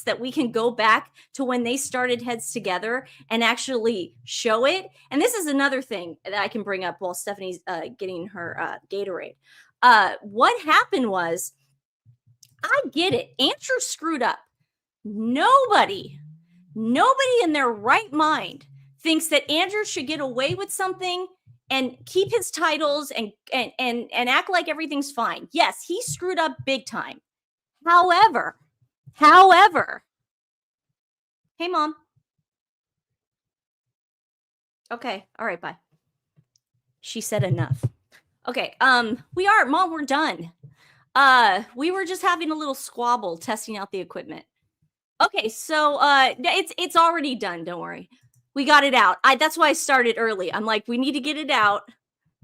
that we can go back to when they started heads together and actually show it. And this is another thing that I can bring up while Stephanie's getting her Gatorade. What happened was, I get it. Andrew screwed up. Nobody in their right mind thinks that Andrew should get away with something and keep his titles and act like everything's fine. Yes, he screwed up big time. However, hey, Mom. Okay, all right, bye. She said enough. Okay, Mom, we're done. We were just having a little squabble testing out the equipment. Okay, so it's already done, don't worry. We got it out. That's why I started early. I'm like, we need to get it out.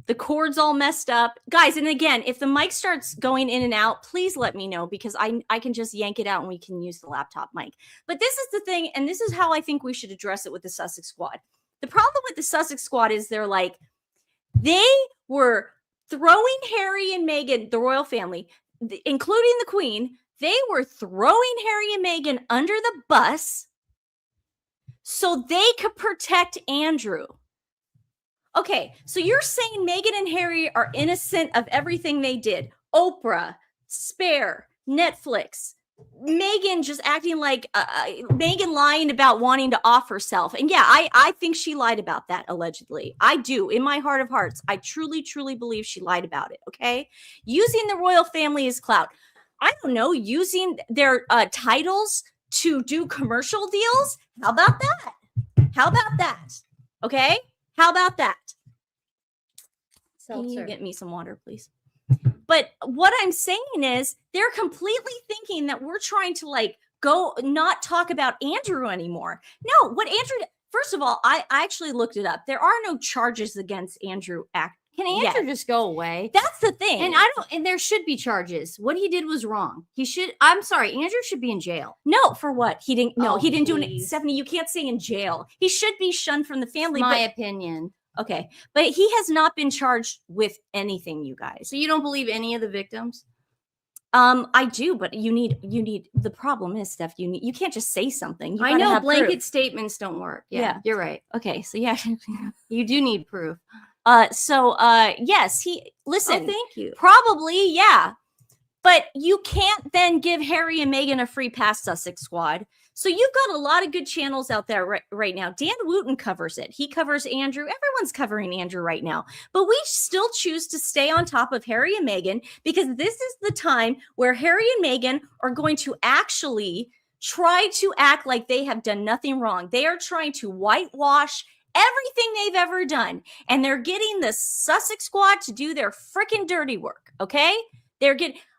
The cord's all messed up. Guys, and again, if the mic starts going in and out, please let me know, because I can just yank it out and we can use the laptop mic. But this is the thing, and this is how I think we should address it with the Sussex Squad. The problem with the Sussex Squad is they were throwing Harry and Meghan, the royal family, including the Queen, they were throwing Harry and Meghan under the bus so they could protect Andrew. Okay, so you're saying Meghan and Harry are innocent of everything they did. Oprah, Spare, Netflix, Meghan just acting like Meghan lying about wanting to off herself. And yeah, I think she lied about that, allegedly. I do. In my heart of hearts, I truly, truly believe she lied about it, okay? Using the royal family as clout. I don't know, using their titles to do commercial deals. How about that? Okay? How about that? Can you get me some water, please? But what I'm saying is they're completely thinking that we're trying to go not talk about Andrew anymore. No, what Andrew, first of all, I actually looked it up. There are no charges against Andrew Can Andrew just go away? That's the thing. And there should be charges. What he did was wrong. I'm sorry, Andrew should be in jail. No, for what? He didn't do it. Stephanie, you can't say in jail. He should be shunned from the family. My opinion. Okay. But he has not been charged with anything, you guys. So you don't believe any of the victims? I do, but you need the problem is, Steph, you can't just say something. I know blanket statements don't work. Yeah, you're right. Okay. So yeah, you do need proof. Yes, listen. Oh, thank you. Probably, yeah. But you can't then give Harry and Meghan a free pass, Sussex Squad. So you've got a lot of good channels out there right now. Dan Wooten covers it. He covers Andrew. Everyone's covering Andrew right now. But we still choose to stay on top of Harry and Meghan, because this is the time where Harry and Meghan are going to actually try to act like they have done nothing wrong. They are trying to whitewash everything they've ever done. And they're getting the Sussex Squad to do their freaking dirty work, okay?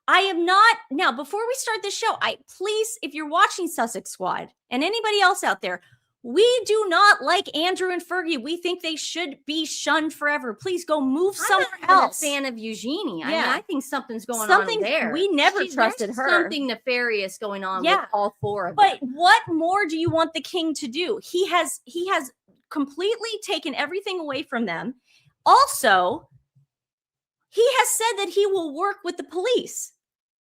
Now, before we start the show, please, if you're watching Sussex Squad and anybody else out there, we do not like Andrew and Fergie. We think they should be shunned forever. Please go move somewhere else. I'm a fan of Eugenie. Yeah. I mean, I think something's going on there. We never trusted her. Something nefarious going on with all four of them. But what more do you want the king to do? He has completely taken everything away from them. Also, he has said that he will work with the police.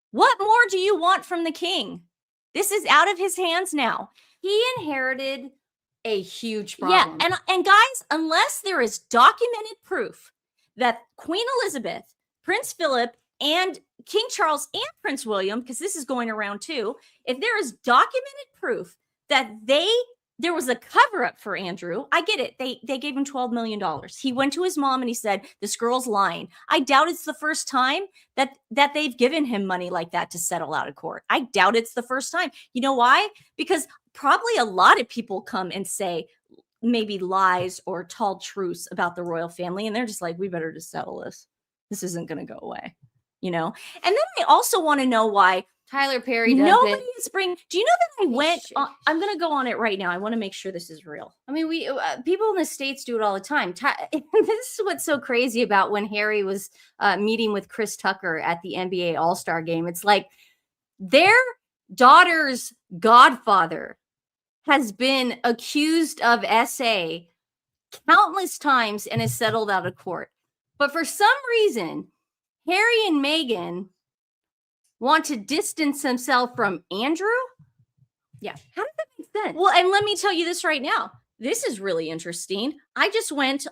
What more do you want from the king? This is out of his hands now. He inherited a huge problem. Yeah, and guys, unless there is documented proof that Queen Elizabeth, Prince Philip, and King Charles and Prince William, because this is going around too, if there is documented proof that there was a cover-up for Andrew, I get it. They gave him $12 million. He went to his mom and he said, this girl's lying. I doubt it's the first time that they've given him money like that to settle out of court. I doubt it's the first time. You know why? Because probably a lot of people come and say maybe lies or tall truths about the royal family, and they're just like, we better just settle this. This isn't going to go away, And then I also want to know why Tyler Perry does nobody is bringing. Do you know that I went? I'm going to go on it right now. I want to make sure this is real. I mean, people in the States do it all the time. This is what's so crazy about when Harry was meeting with Chris Tucker at the NBA All-Star game. It's like their daughter's godfather has been accused of SA countless times and is settled out of court. But for some reason, Harry and Meghan want to distance themselves from Andrew? Yeah. How does that make sense? Well, and let me tell you this right now. This is really interesting. I just Googled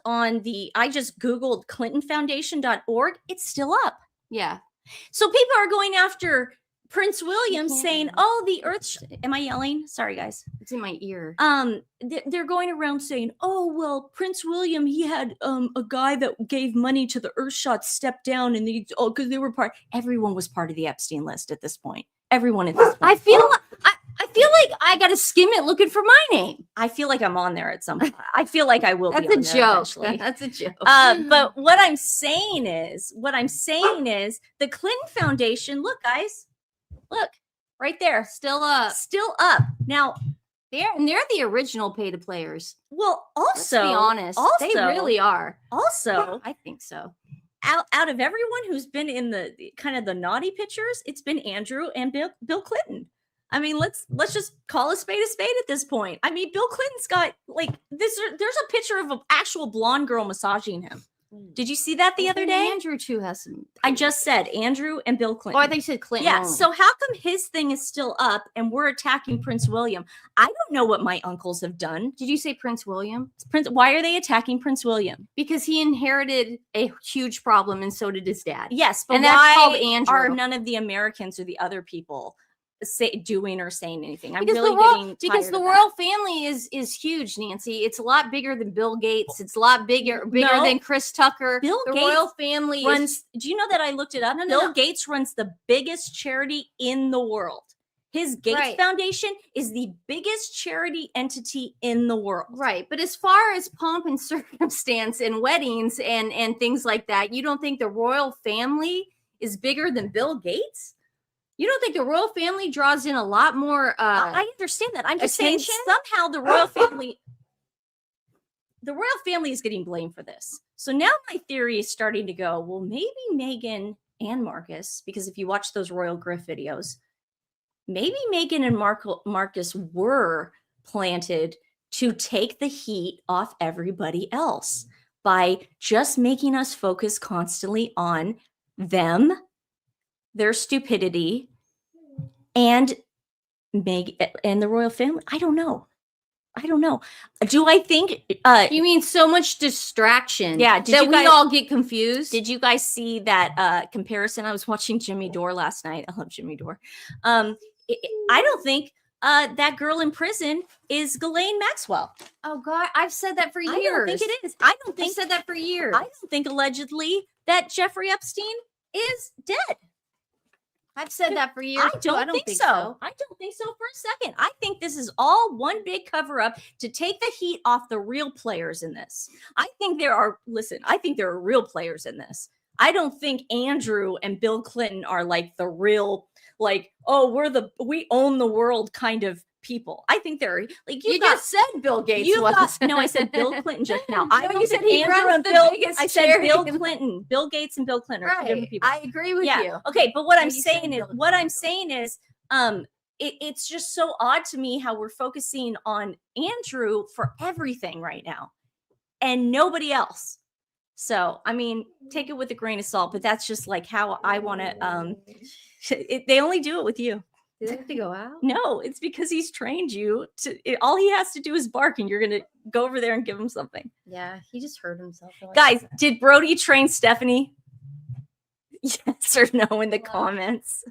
ClintonFoundation.org. It's still up. Yeah. So people are going after Prince William can't saying, read. "Oh, the Earth." Am I yelling? Sorry, guys. It's in my ear. They're going around saying, "Oh, well, Prince William, he had a guy that gave money to the Earthshots step down, and because they were part. Everyone was part of the Epstein list at this point. Everyone at this point. I feel like I gotta skim it looking for my name. I feel like I'm on there at some point. I feel like I will. That's be a on there joke. eventually. That's a joke. But what I'm saying is the Clinton Foundation. Look, guys, look right there, Still up. Now, They're the original pay to players. well, Let's be also, honest. They really are. Also, I think so. out of everyone who's been in the kind of the naughty pictures, it's been Andrew and Bill Clinton. I mean, let's just call a spade at this point. I mean, Bill Clinton's got like this. There's a picture of an actual blonde girl massaging him. Did you see that the other day? Andrew too has some. I just said Andrew and Bill Clinton. Oh, I think you said Clinton. Yeah. only. So how come his thing is still up and we're attacking Prince William? I don't know what my uncles have done. Did you say Prince William? Why are they attacking Prince William? Because he inherited a huge problem, and so did his dad. Yes, but And that's why called Andrew. are none of the Americans or the other people doing or saying anything? I'm Because really the getting tired the of royal family is huge, Nancy. It's a lot bigger than Bill Gates. It's a lot bigger No. than Chris Tucker. Bill the Gates royal family runs. Do you know that I looked it up? No, no, Bill no. Gates runs the biggest charity in the world. His Gates Right. Foundation is the biggest charity entity in the world. right. But as far as pomp and circumstance and weddings and things like that, you don't think the royal family is bigger than Bill Gates? You don't think the royal family draws in a lot more? I understand that. I'm just saying attention? somehow the royal family is getting blamed for this. So now my theory is starting to go, well, maybe Meghan and Marcus, because if you watch those Royal Griff videos, maybe Meghan and Marcus were planted to take the heat off everybody else by just making us focus constantly on them, their stupidity, and Meg and the royal family. I don't know. Do I think You mean so much distraction? Yeah, that we all get confused. did you guys see that comparison? I was watching Jimmy Dore last night. I love Jimmy Dore. I don't think that girl in prison is Ghislaine Maxwell. Oh God, I've said that for years. I don't think it is. I don't I've think said that for years. I don't think allegedly that Jeffrey Epstein is dead. I've said that for years. I don't think so. I don't think so for a second. I think this is all one big cover up to take the heat off the real players in this. I think there are real players in this. I don't think Andrew and Bill Clinton are like the real, like, oh, we own the world kind of people. I think they're like You just said Bill Gates was. no, I said Bill Clinton just now. No, I don't you said think he Andrew runs and the Bill. biggest I said charity Bill in- Clinton. Bill Gates and Bill Clinton are two different Right. people. I agree with you. Okay, but what No, I'm you said saying is, Bill it's just so odd to me how we're focusing on Andrew for everything right now, and nobody else. So, I mean, take it with a grain of salt, but that's just like how I want to. They only do it with you. Did they have to go out? No, it's because he's trained you to. All he has to do is bark, and you're gonna go over there and give him something. Yeah, he just hurt himself. Guys, did Brody train Stephanie? Yes or no in the comments.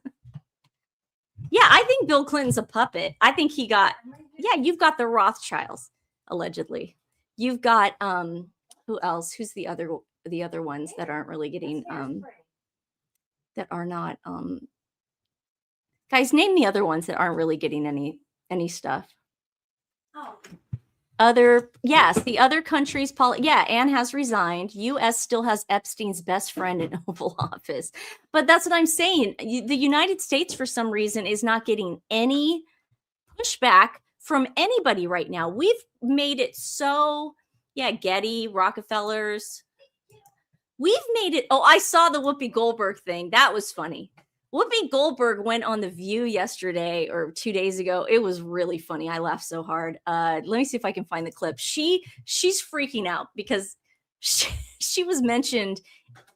Yeah, I think Bill Clinton's a puppet. I think he got. Yeah, you've got the Rothschilds, allegedly. You've got who else? Who's the other ones that aren't really getting that are not guys, name the other ones that aren't really getting any stuff. Oh. The other countries, Anne has resigned. U.S. still has Epstein's best friend in Oval Office. But that's what I'm saying. The United States, for some reason, is not getting any pushback from anybody right now. We've made it so, Getty, Rockefellers. We've made it. Oh, I saw the Whoopi Goldberg thing. That was funny. Whoopi Goldberg went on The View yesterday or 2 days ago. It was really funny. I laughed so hard. Let me see if I can find the clip. She's freaking out because she was mentioned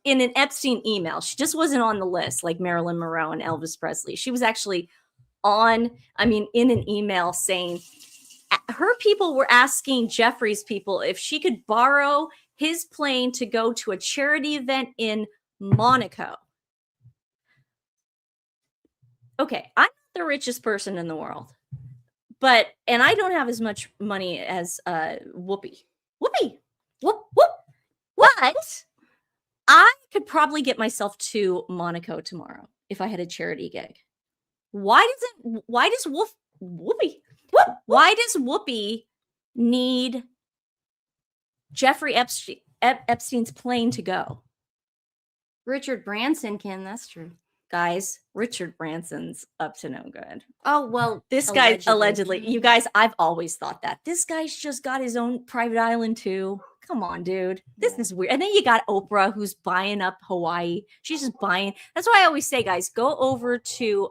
in an Epstein email. She just wasn't on the list like Marilyn Monroe and Elvis Presley. She was actually in an email saying her people were asking Jeffrey's people if she could borrow his plane to go to a charity event in Monaco. Okay, I'm not the richest person in the world, and I don't have as much money as Whoopi. Whoop, whoop. But I could probably get myself to Monaco tomorrow if I had a charity gig. Why does Whoopi need Jeffrey Epstein's plane to go? Richard Branson can. That's true. Guys, Richard Branson's up to no good. Oh, well, this guy allegedly. You guys, I've always thought that. This guy's just got his own private island too. Come on, dude. This is weird. And then you got Oprah who's buying up Hawaii. She's just buying. That's why I always say, guys, go over to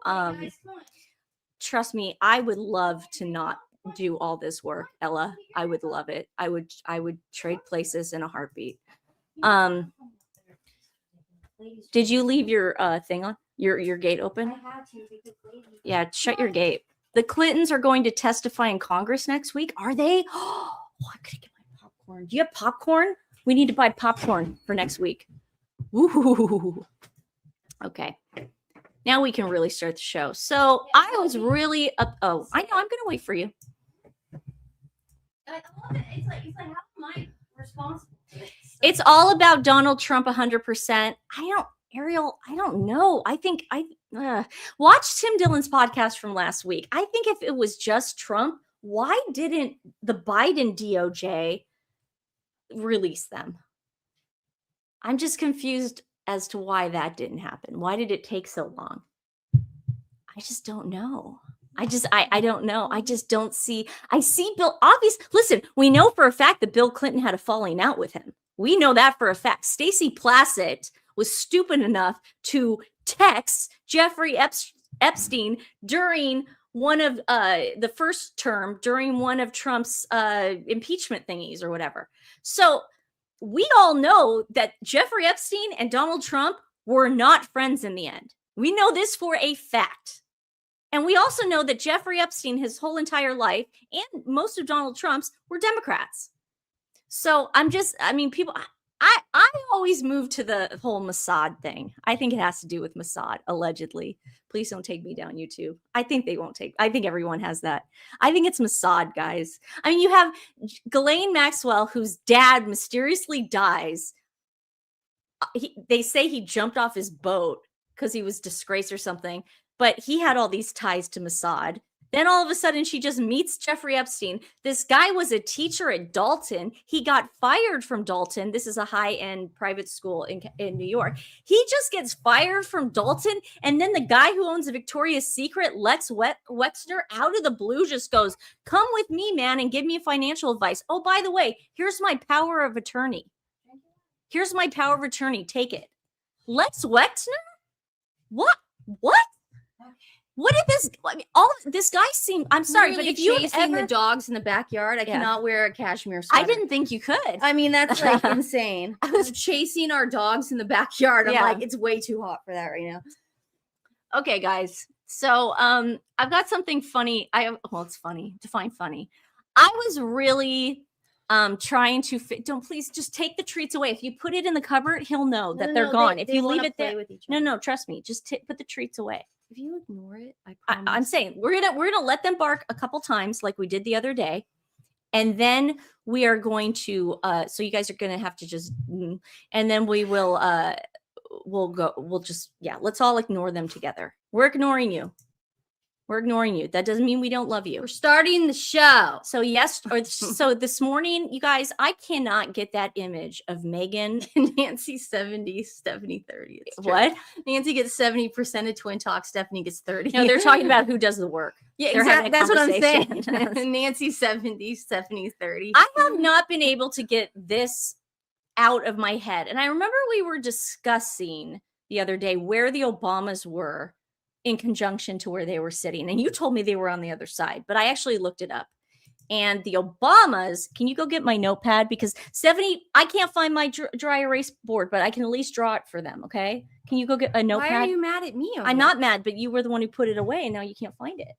trust me, I would love to not do all this work, Ella. I would love it. I would trade places in a heartbeat. Did you leave your thing on? Your gate open? I had to because yeah, shut your gate. The Clintons are going to testify in Congress next week. Are they? Oh, I could get my popcorn. Do you have popcorn? We need to buy popcorn for next week. Ooh. Okay. Now we can really start the show. So I was really up. Oh, I know. I'm gonna wait for you. I love it. It's like how am I responsible for this? It's all about Donald Trump 100%. Ariel, I don't know. I think watch Tim Dillon's podcast from last week. I think if it was just Trump, why didn't the Biden DOJ release them? I'm just confused as to why that didn't happen. Why did it take so long? I just don't know. I don't know. I just don't see. I see Bill. Listen, we know for a fact that Bill Clinton had a falling out with him. We know that for a fact. Stacey Plassett was stupid enough to text Jeffrey Epstein during one of the first term, during one of Trump's impeachment thingies or whatever. So we all know that Jeffrey Epstein and Donald Trump were not friends in the end. We know this for a fact. And we also know that Jeffrey Epstein, his whole entire life, and most of Donald Trump's were Democrats. So people, I always move to the whole Mossad thing. I think it has to do with Mossad, allegedly. Please don't take me down, YouTube. I think everyone has that. I think it's Mossad, guys. I mean, you have Ghislaine Maxwell, whose dad mysteriously dies. They say he jumped off his boat because he was disgraced or something, but he had all these ties to Mossad. Then all of a sudden, she just meets Jeffrey Epstein. This guy was a teacher at Dalton. He got fired from Dalton. This is a high-end private school in New York. He just gets fired from Dalton. And then the guy who owns a Victoria's Secret, Lex Wexner, out of the blue just goes, come with me, man, and give me financial advice. Oh, by the way, here's my power of attorney. Here's my power of attorney. Take it. Lex Wexner? What? What did this? I mean, this guy seemed. I'm sorry, really, but if you chasing the dogs in the backyard, I cannot wear a cashmere sweater. I didn't think you could. I mean, that's like insane. I was chasing our dogs in the backyard. I'm like, it's way too hot for that right now. Okay, guys. So, I've got something funny. It's funny. Define funny. I was really trying to please just take the treats away. If you put it in the cupboard, he'll know that they're gone. If you leave it there, no, trust me. Just put the treats away. If you ignore it, I promise. I'm saying we're gonna let them bark a couple times like we did the other day, and then we are going to so you guys are gonna have to just and then we will let's all ignore them together. We're ignoring you. That doesn't mean we don't love you. We're starting the show. So so this morning, you guys, I cannot get that image of Meghan and Nancy 70, Stephanie 30. What? Nancy gets 70% of Twin Talk. Stephanie gets 30. No, they're talking about who does the work. Yeah, exactly. That's what I'm saying. Nancy 70, Stephanie 30. I have not been able to get this out of my head. And I remember we were discussing the other day where the Obamas were in conjunction to where they were sitting. And you told me they were on the other side, but I actually looked it up. and the Obamas. Can you go get my notepad? Because Stephanie, I can't find my dry erase board, but I can at least draw it for them. Okay. Can you go get a notepad? Why are you mad at me? I'm not mad, but you were the one who put it away and now you can't find it.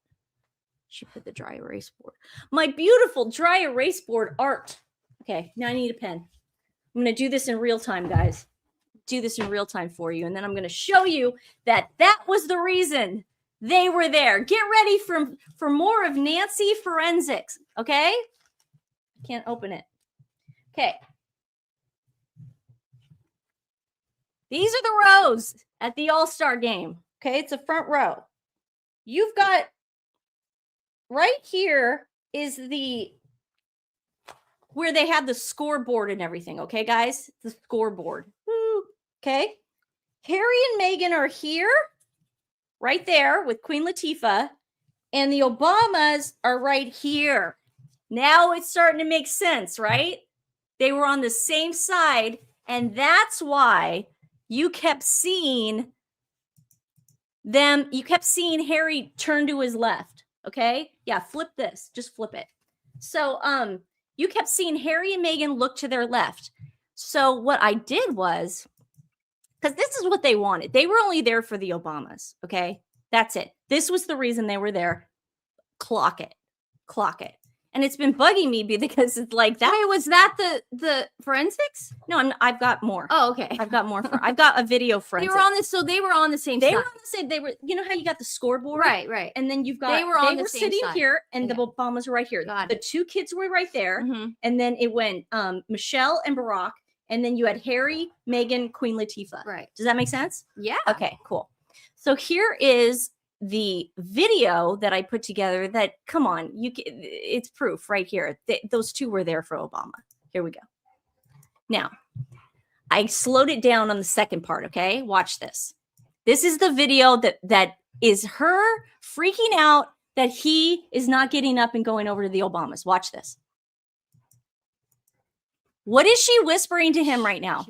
She put the dry erase board. My beautiful dry erase board art. Okay, now I need a pen. I'm going to do this in real time, guys. Do this in real time for you. And then I'm going to show you that was the reason they were there. Get ready for more of Nancy Forensics. Okay? Can't open it. Okay. These are the rows at the All-Star game. Okay, it's a front row. You've got right here is where they have the scoreboard and everything. Okay, guys, the scoreboard. Woo. Okay, Harry and Meghan are here, right there with Queen Latifah, and the Obamas are right here. Now it's starting to make sense, right? They were on the same side, and that's why you kept seeing them. You kept seeing Harry turn to his left. Okay. Yeah. Flip this. Just flip it. So, you kept seeing Harry and Meghan look to their left. So what I did was, because this is what they wanted. They were only there for the Obamas. Okay. That's it. This was the reason they were there. Clock it. Clock it. And it's been bugging me because it's like that. Wait, was that the forensics? No, I've got more. Oh, okay. I've got more. I've got a video forensics. They were on the same They side. were on the same. They were, you know how you got the scoreboard? Right. And then you've got, they were sitting side. here and the Obamas were right here. Got the two kids were right there. Mm-hmm. And then it went Michelle and Barack. And then you had Harry, Meghan, Queen Latifah. Right. Does that make sense? Yeah. Okay, cool. So here is the video that I put together that, come on, it's proof right here. Those two were there for Obama. Here we go. Now, I slowed it down on the second part, okay? Watch this. This is the video that is her freaking out that he is not getting up and going over to the Obamas. Watch this. What is she whispering to him right now?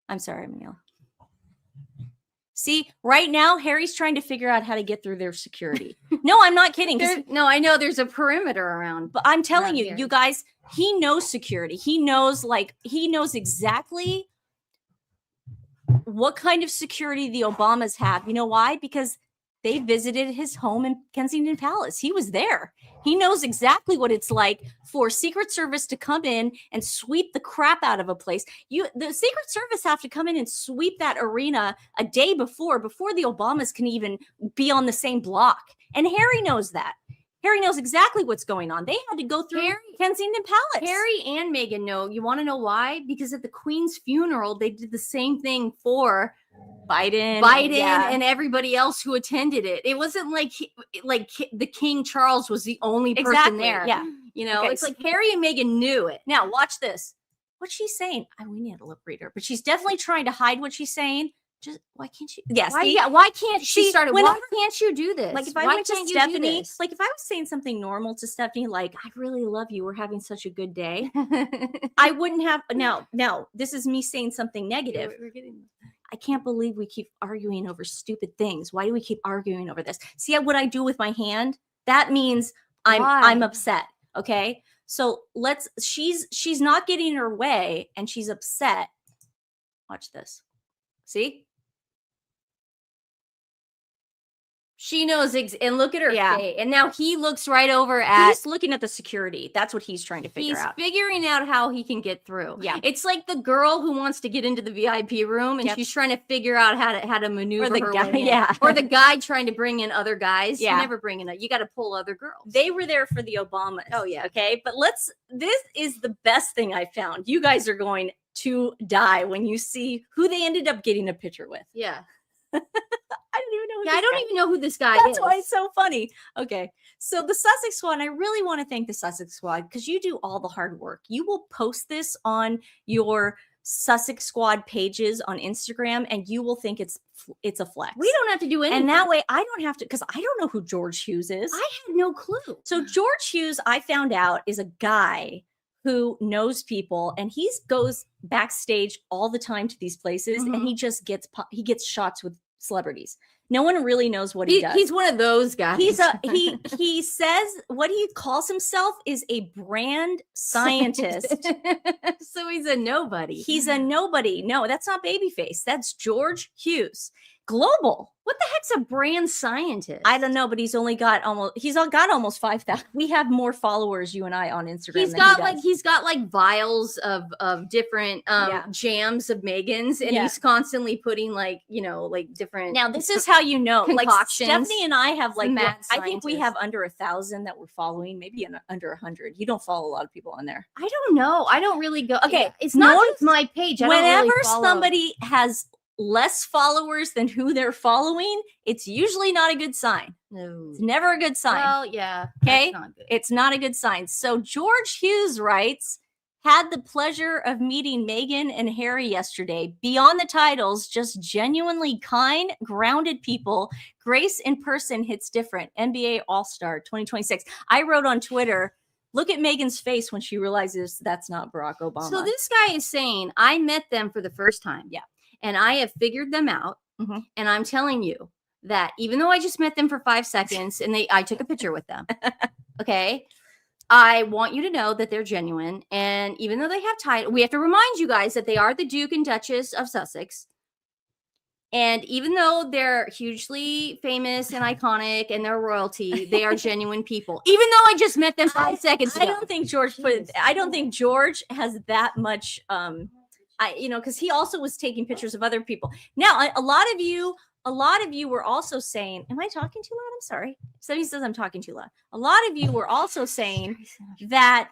I'm sorry, Emil. See, right now, Harry's trying to figure out how to get through their security. No, I'm not kidding. No, I know there's a perimeter around. But I'm telling you, here. you guys, he knows security. He knows exactly what kind of security the Obamas have. You know why? Because they visited his home in Kensington Palace. He was there. He knows exactly what it's like for Secret Service to come in and sweep the crap out of a place. The Secret Service have to come in and sweep that arena a day before the Obamas can even be on the same block. And Harry knows that. Harry knows exactly what's going on. They had to go through Kensington Palace. Harry and Meghan know. You want to know why? Because at the Queen's funeral, they did the same thing for Biden and everybody else who attended it. It wasn't like the King Charles was the only person there. Yeah. You know, Okay, it's like Harry and Meghan knew it. Now watch this. What's she saying? We need a lip reader, but she's definitely trying to hide what she's saying. Just why can't she? Yes. Why can't she start? Whenever, why can't you do this? Like if I went to Stephanie, like if I was saying something normal to Stephanie, like I really love you, we're having such a good day, I wouldn't have. Now, this is me saying something negative. I can't believe we keep arguing over stupid things. Why do we keep arguing over this? See what I do with my hand? That means I'm upset. Okay. So she's not getting her way and she's upset. Watch this. See? She knows, and look at her face. And now he looks right over at. He's looking at the security. That's what he's trying to figure out. He's figuring out how he can get through. Yeah, it's like the girl who wants to get into the VIP room, and she's trying to figure out how to maneuver or the her guy, way in. Or the guy trying to bring in other guys. Yeah, you never bring in. You got to pull other girls. They were there for the Obamas. Oh yeah. Okay, but this is the best thing I found. You guys are going to die when you see who they ended up getting a picture with. Yeah. I don't even know. I don't even know who this guy is. That's That's why it's so funny. Okay. So the Sussex Squad, I really want to thank the Sussex Squad because you do all the hard work. You will post this on your Sussex Squad pages on Instagram and you will think it's a flex. We don't have to do anything. And that way I don't have to, because I don't know who George Hughes is. I had no clue. So George Hughes, I found out, is a guy who knows people and he goes backstage all the time to these places and he just gets shots with celebrities. No one really knows what he does. He's one of those guys. He says what he calls himself is a brand scientist. So he's a nobody. He's a nobody. No, that's not Babyface. That's George Hughes. Global. What the heck's a brand scientist? I don't know, but he's got almost 5,000. We have more followers, you and I, on Instagram. He's got like vials of different jams of Meghan's, and he's constantly putting like different. Now this is how you know. Like Stephanie and I have like I think we have under 1,000 that we're following, maybe under 100. You don't follow a lot of people on there. I don't know. I don't really go. Okay, it's not just my page. Whenever somebody has less followers than who they're following, it's usually not a good sign. No. It's never a good sign. Well, yeah. Okay. It's not a good sign. So George Hughes writes, had the pleasure of meeting Meghan and Harry yesterday. Beyond the titles, just genuinely kind, grounded people. Grace in person hits different. NBA All-Star 2026. I wrote on Twitter, look at Meghan's face when she realizes that's not Barack Obama. So this guy is saying, I met them for the first time. Yeah. And I have figured them out. Mm-hmm. And I'm telling you that even though I just met them for 5 seconds and I took a picture with them, okay, I want you to know that they're genuine. And even though they have title, we have to remind you guys that they are the Duke and Duchess of Sussex. And even though they're hugely famous and iconic and they're royalty, they are genuine people. Even though I just met them 5 seconds ago. I don't think George has that much because he also was taking pictures of other people. Now, a lot of you were also saying, am I talking too loud? I'm sorry. Somebody says I'm talking too loud. A lot of you were also saying that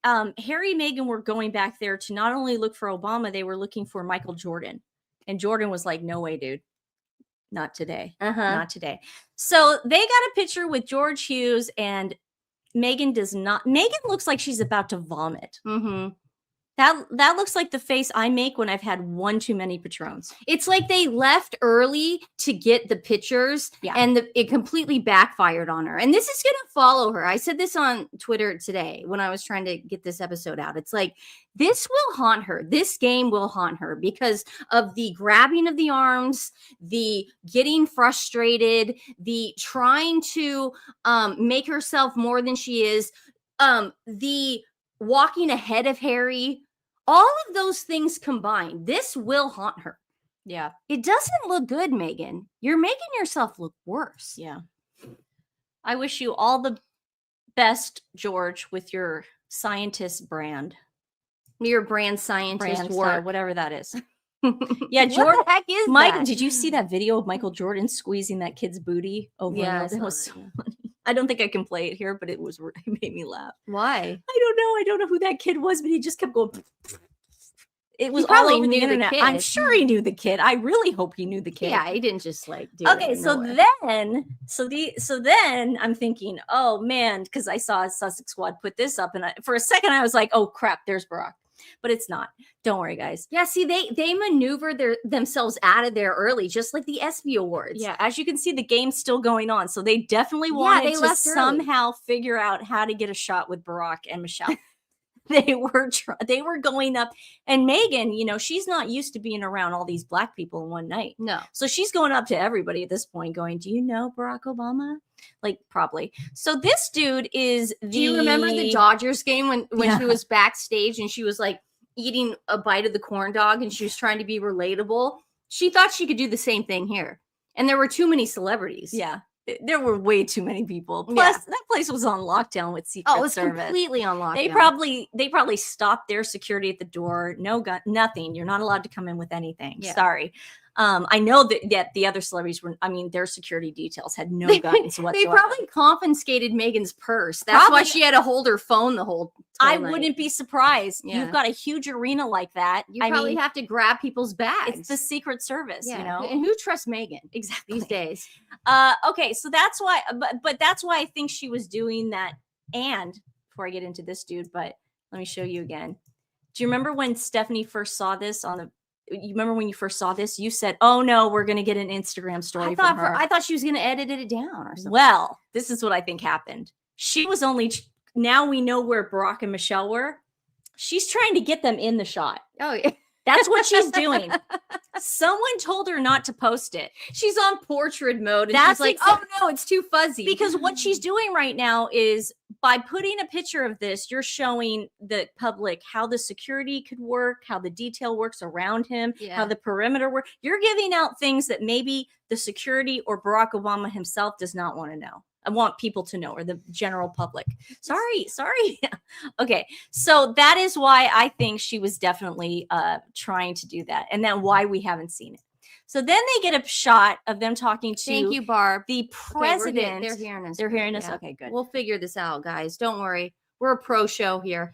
Harry and Meghan were going back there to not only look for Obama, they were looking for Michael Jordan. And Jordan was like, no way, dude. Not today. Not today. So they got a picture with George Hughes, and Meghan does not. Meghan looks like she's about to vomit. Mm-hmm. That looks like the face I make when I've had one too many Patrons. It's like they left early to get the pictures, and it completely backfired on her. And this is going to follow her. I said this on Twitter today when I was trying to get this episode out. It's like, this will haunt her. This game will haunt her because of the grabbing of the arms, the getting frustrated, the trying to make herself more than she is, the walking ahead of Harry. All of those things combined, this will haunt her. Yeah. It doesn't look good, Meghan. You're making yourself look worse. Yeah. I wish you all the best, George, with your scientist brand. Your brand scientist work. Whatever that is. Yeah, George. What the heck is Mike, that? did you see that video of Michael Jordan squeezing that kid's booty over? Yeah, that was so funny. I don't think I can play it here, but it made me laugh. Why? I don't know who that kid was, but he just kept going. It was all over the internet. I'm sure he knew the kid. I really hope he knew the kid. Yeah, he didn't just like do it. Okay, so then I'm thinking, oh man, because I saw a Sussex Squad put this up, and for a second I was like, oh crap, there's Barack. But it's not. Don't worry, guys. Yeah, see, they maneuvered themselves out of there early, just like the ESPY Awards. Yeah, as you can see, the game's still going on. So they definitely wanted to somehow figure out how to get a shot with Barack and Michelle. They were going up. And Meghan, she's not used to being around all these black people in one night. No. So she's going up to everybody at this point going, do you know Barack Obama? Like, probably. So this dude is Do you remember the Dodgers game when she was backstage and she was like eating a bite of the corn dog and she was trying to be relatable? She thought she could do the same thing here. And there were too many celebrities. Yeah. There were way too many people. Plus, that place was on lockdown with Secret Service. Oh, it was completely on lockdown. They probably stopped their security at the door. No gun, nothing. You're not allowed to come in with anything. Yeah. Sorry. I know that the other celebrities their security details had no guns whatsoever. They probably confiscated Meghan's purse. That's why she had to hold her phone the whole I night. Wouldn't be surprised. Yeah. You've got a huge arena like that. You probably have to grab people's bags. It's the Secret Service, And who trusts Meghan exactly these days? Okay, so that's why, but that's why I think she was doing that. And before I get into this dude, but let me show you again. Do you remember when Stephanie first saw this you remember when you first saw this, you said, oh no, we're going to get an Instagram story from her. I thought she was going to edit it down or something. Well, this is what I think happened. She was now we know where Barack and Michelle were. She's trying to get them in the shot. Oh, yeah. That's what she's doing. Someone told her not to post it. She's on portrait mode. And That's she's like, exact- oh no, it's too fuzzy. Because what she's doing right now is by putting a picture of this, you're showing the public how the security could work, how the detail works around him, how the perimeter works. You're giving out things that maybe the security or Barack Obama himself does not want to know. I want people to know, or the general public. Sorry. Okay. So that is why I think she was definitely trying to do that. And then why we haven't seen it. So then they get a shot of them talking to Thank you, Barb. the president. Okay, they're hearing us. They're hearing us. Yeah. Okay, good. We'll figure this out, guys. Don't worry. We're a pro show here.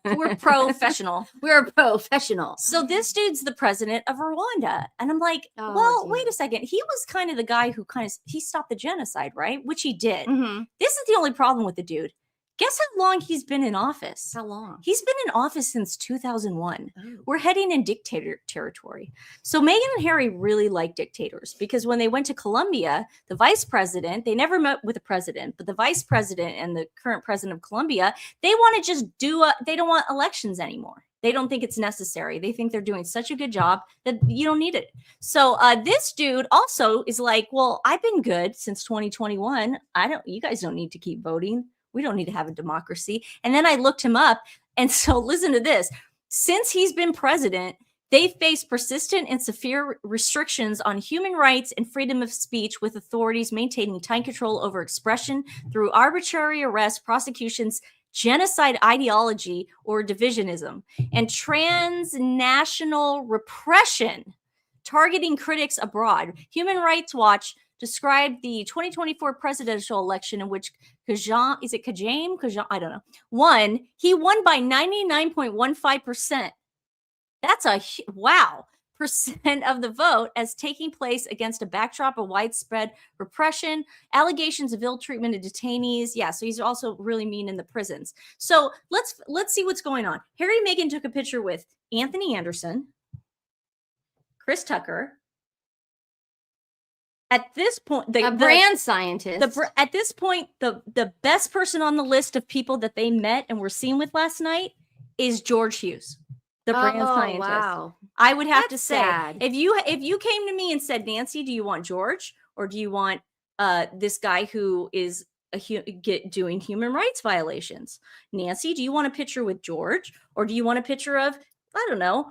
We're professional. We're a professional. So this dude's the president of Rwanda. And I'm like, Oh, well, dear. wait a second. He was kind of the guy who he stopped the genocide, right? Which he did. Mhm. This is the only problem with the dude. Guess how long he's been in office? How long? He's been in office since 2001. Oh. We're heading in dictator territory. So Meghan and Harry really like dictators because when they went to Colombia, the vice president, they never met with the president, but the vice president and the current president of Colombia, they want to just they don't want elections anymore. They don't think it's necessary. They think they're doing such a good job that you don't need it. So this dude also is like, well, I've been good since 2021. You guys don't need to keep voting. We don't need to have a democracy. And then I looked him up. And so listen to this. Since he's been president, they face persistent and severe restrictions on human rights and freedom of speech, with authorities maintaining tight control over expression through arbitrary arrests, prosecutions, genocide ideology or divisionism, and transnational repression targeting critics abroad. Human Rights Watch described the 2024 presidential election in which Kajam, I don't know, won. He won by 99.15%. That's a wow percent of the vote, as taking place against a backdrop of widespread repression, allegations of ill treatment of detainees. Yeah, so he's also really mean in the prisons. So let's see what's going on. Harry and Meghan took a picture with Anthony Anderson, Chris Tucker. At this point, a brand scientist. At this point, the best person on the list of people that they met and were seen with last night is George Hughes, the brand scientist. Wow. I would have to That's say, sad. if you came to me and said, Nancy, do you want George or do you want this guy who is doing human rights violations? Nancy, do you want a picture with George or do you want a picture of, I don't know,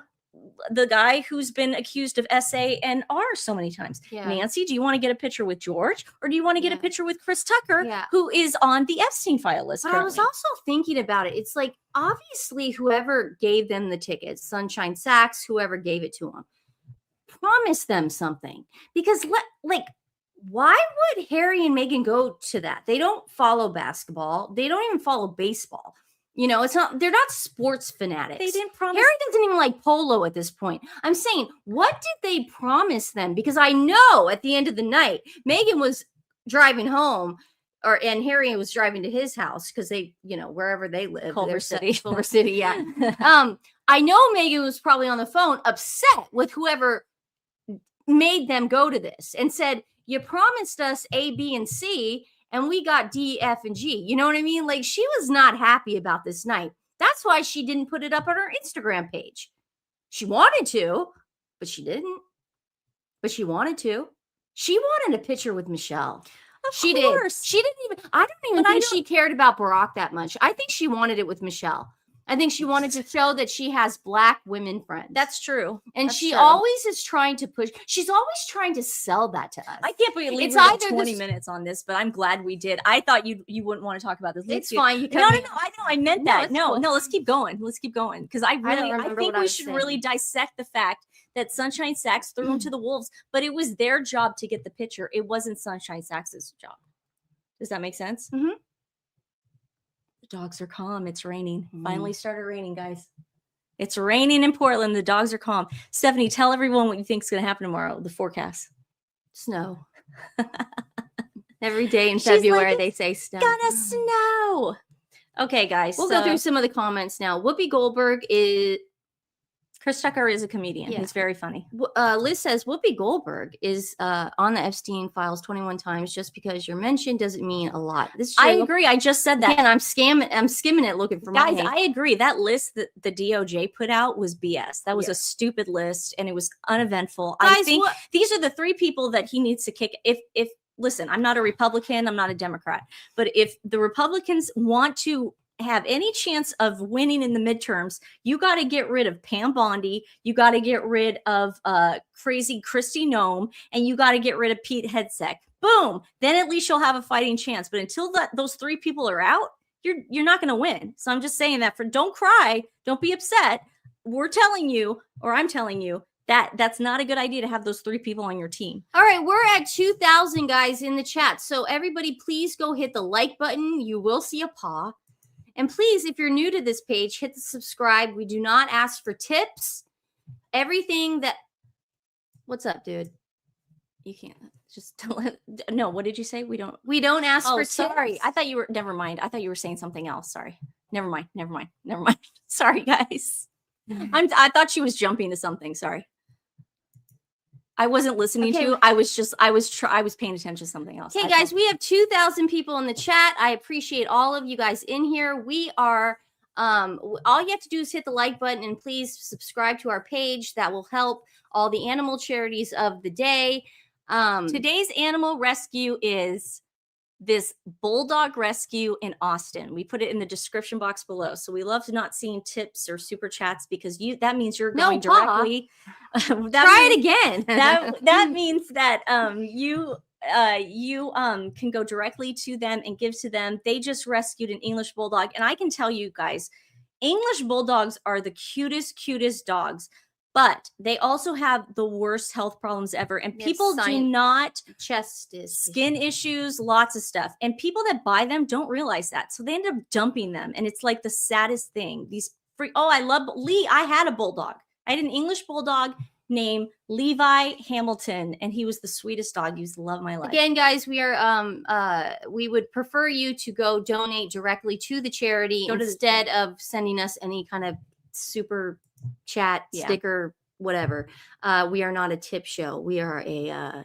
the guy who's been accused of SA and R so many times? Yeah. Nancy, do you want to get a picture with George or do you want to get a picture with Chris Tucker, who is on the Epstein file list? But I was also thinking about it. It's like, obviously, whoever gave them the tickets, Sunshine Sachs, whoever gave it to them, promised them something. Because, why would Harry and Meghan go to that? They don't follow basketball. They don't even follow baseball. You know, they're not sports fanatics. They didn't promise. Harry doesn't even like polo at this point. I'm saying, what did they promise them? Because I know at the end of the night, Meghan was driving home, and Harry was driving to his house because they, wherever they live. Culver City. Culver City, yeah. I know Meghan was probably on the phone upset with whoever made them go to this and said, you promised us A, B, and C, and we got D, F, and G. You know what I mean? Like, she was not happy about this night. That's why she didn't put it up on her Instagram page. She wanted to, but she didn't. But she wanted to. She wanted a picture with Michelle. She did. She didn't even, I don't even think she cared about Barack that much. I think she wanted it with Michelle. I think she wanted to show that she has Black women friends. That's true. And That's she true. always is trying to push. She's always trying to sell that to us. I can't believe It's we're either 20 minutes on this, but I'm glad we did. I thought you wouldn't want to talk about this. It's fine. No, I know. I meant that. No, cool. let's keep going. Let's keep going. Because I think we should really dissect the fact that Sunshine Sachs threw him to the wolves, but it was their job to get the picture. It wasn't Sunshine Sachs's job. Does that make sense? Mm-hmm. The dogs are calm. It's raining. Finally started raining, guys. It's raining in Portland. The dogs are calm. Stephanie, tell everyone what you think is going to happen tomorrow. The forecast. Snow. Every day in She's February, like, they say snow. Gonna snow. Okay, guys. We'll go through some of the comments now. Whoopi Goldberg is Chris Tucker is a comedian. Yeah. He's very funny. Liz says Whoopi Goldberg is on the Epstein files 21 times. Just because you're mentioned doesn't mean a lot. This is I agree. I just said that. Again, I'm skimming it looking for Guys, money. I agree. That list that the DOJ put out was BS. That was a stupid list, and it was uneventful. Guys, I think these are the three people that he needs to kick. If listen, I'm not a Republican, I'm not a Democrat, but if the Republicans want to have any chance of winning in the midterms, you got to get rid of Pam Bondi, you got to get rid of crazy Kristi Noem, and you got to get rid of Pete Hegseth. Boom! Then at least you'll have a fighting chance. But until those three people are out, you're not going to win. So I'm just saying that don't cry, don't be upset. We're telling you, or I'm telling you, that's not a good idea to have those three people on your team. All right, we're at 2,000 guys in the chat. So everybody, please go hit the like button. You will see a paw. And please, if you're new to this page, hit the subscribe. We do not ask for tips. Everything that... What's up, dude? You can't just tell it. No, what did you say? We don't ask for tips. Sorry. I thought you were... Never mind. I thought you were saying something else. Sorry. Never mind. Sorry, guys. I thought she was jumping to something. Sorry. I wasn't listening to you. I was paying attention to something else. Okay, guys, we have 2,000 people in the chat. I appreciate all of you guys in here. We are, all you have to do is hit the like button and please subscribe to our page. That will help all the animal charities of the day. Today's animal rescue is this Bulldog rescue in Austin. We put it in the description box below. So we love not seeing tips or super chats because that means you're going directly. Try it again. that means that you can go directly to them and give to them. They just rescued an English Bulldog. And I can tell you guys, English Bulldogs are the cutest dogs. But they also have the worst health problems ever. And people do not... Skin issues, lots of stuff. And people that buy them don't realize that. So they end up dumping them. And it's like the saddest thing. I love Lee. I had a Bulldog. I had an English Bulldog named Levi Hamilton. And he was the sweetest dog. He was the love of my life. Again, guys, we would prefer you to go donate directly to the charity instead of sending us any kind of super... chat, sticker, whatever. We are not a tip show. We are a,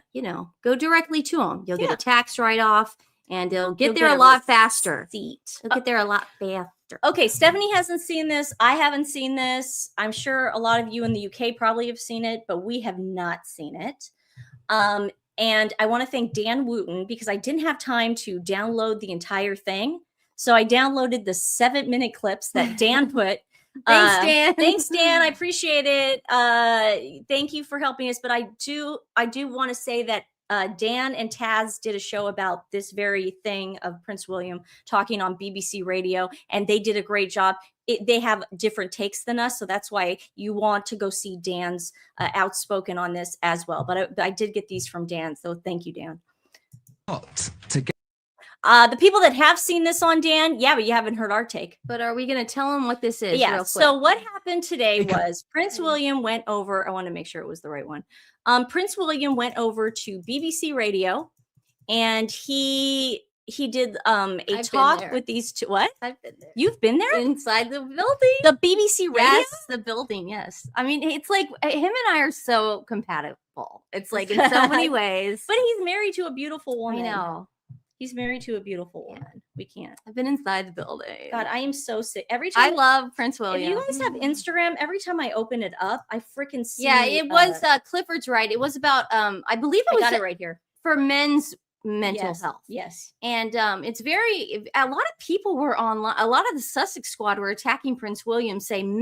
go directly to them. You'll get a tax write-off and they'll get there a lot faster. They'll get there a lot faster. Okay, Stephanie hasn't seen this. I haven't seen this. I'm sure a lot of you in the UK probably have seen it, but we have not seen it. And I want to thank Dan Wooten because I didn't have time to download the entire thing. So I downloaded the 7-minute clips that Dan put. Thanks, Dan. Thanks, Dan. I appreciate it. Thank you for helping us. But I do want to say that Dan and Taz did a show about this very thing of Prince William talking on BBC Radio, and they did a great job. They have different takes than us, so that's why you want to go see Dan's outspoken on this as well. But I did get these from Dan, so thank you, Dan. The people that have seen this on Dan, but you haven't heard our take. But are we going to tell them what this is? Yeah. So what happened today was Prince William went over. I want to make sure it was the right one. Prince William went over to BBC Radio, and he did a talk with these two. What? I've been there. You've been there inside the building. The BBC Radio. Yes, the building. Yes. I mean, it's like him and I are so compatible. It's like in so many ways. But he's married to a beautiful woman. I know. He's married to a beautiful woman. We can't. I've been inside the building. God, I am so sick. Every time I love Prince William. If you guys have Instagram, every time I open it up, I freaking see. Yeah, it was Clifford's right. It was about I believe it was got it right here for men's mental health. Yes. And it's a lot of people were online. A lot of the Sussex squad were attacking Prince William, saying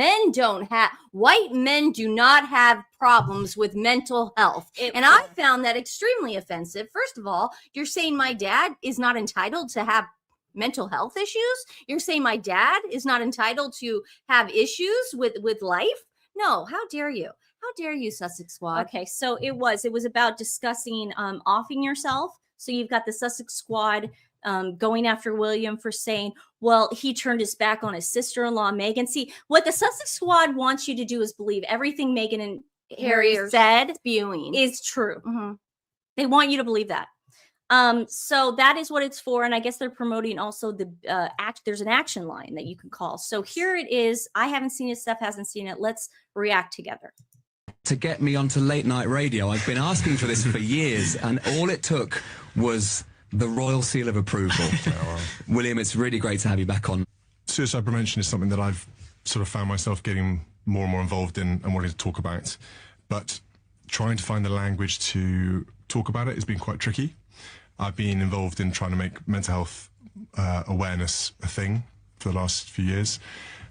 white men do not have problems with mental health. I found that extremely offensive. First of all, you're saying my dad is not entitled to have mental health issues. You're saying my dad is not entitled to have issues with life. No, how dare you? How dare you, Sussex squad? Okay, so it was about discussing offing yourself. So you've got the Sussex squad going after William for saying, well, he turned his back on his sister-in-law, Meghan. See, what the Sussex squad wants you to do is believe everything Meghan and Harry said spewing is true. Mm-hmm. They want you to believe that. So that is what it's for, and I guess they're promoting also the there's an action line that you can call. So here it is. I haven't seen it, Steph hasn't seen it. Let's react together. To get me onto late night radio, I've been asking for this for years, and all it took was the royal seal of approval. William, it's really great to have you back on. Suicide prevention is something that I've sort of found myself getting more and more involved in and wanting to talk about, but trying to find the language to talk about it has been quite tricky. I've been involved in trying to make mental health awareness a thing for the last few years,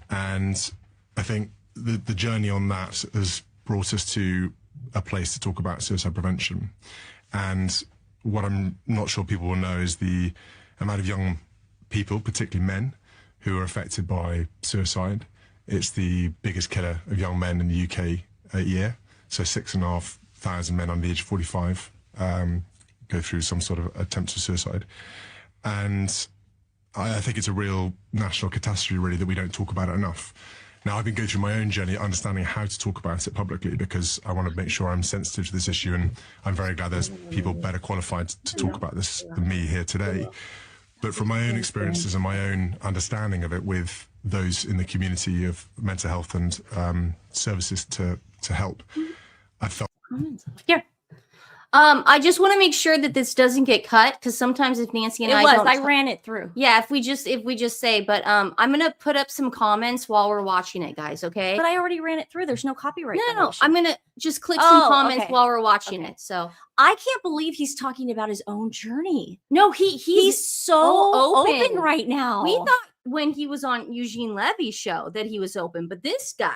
and I think the journey on that has brought us to a place to talk about suicide prevention. And what I'm not sure people will know is the amount of young people, particularly men, who are affected by suicide. It's the biggest killer of young men in the UK a year. So 6,500 men under the age of 45 go through some sort of attempt to suicide. And I think it's a real national catastrophe, really, that we don't talk about it enough. Now, I've been going through my own journey, understanding how to talk about it publicly, because I want to make sure I'm sensitive to this issue, and I'm very glad there's people better qualified to talk about this than me here today. But from my own experiences and my own understanding of it with those in the community of mental health and services to help, I felt... Here. I just want to make sure that this doesn't get cut, because sometimes if Nancy and I ran it through. Yeah, if we just say, but I'm gonna put up some comments while we're watching it, guys. Okay. But I already ran it through. There's no copyright. No. I'm gonna just click some comments while we're watching it. So I can't believe he's talking about his own journey. No, he's so open right now. We thought when he was on Eugene Levy's show that he was open, but this guy,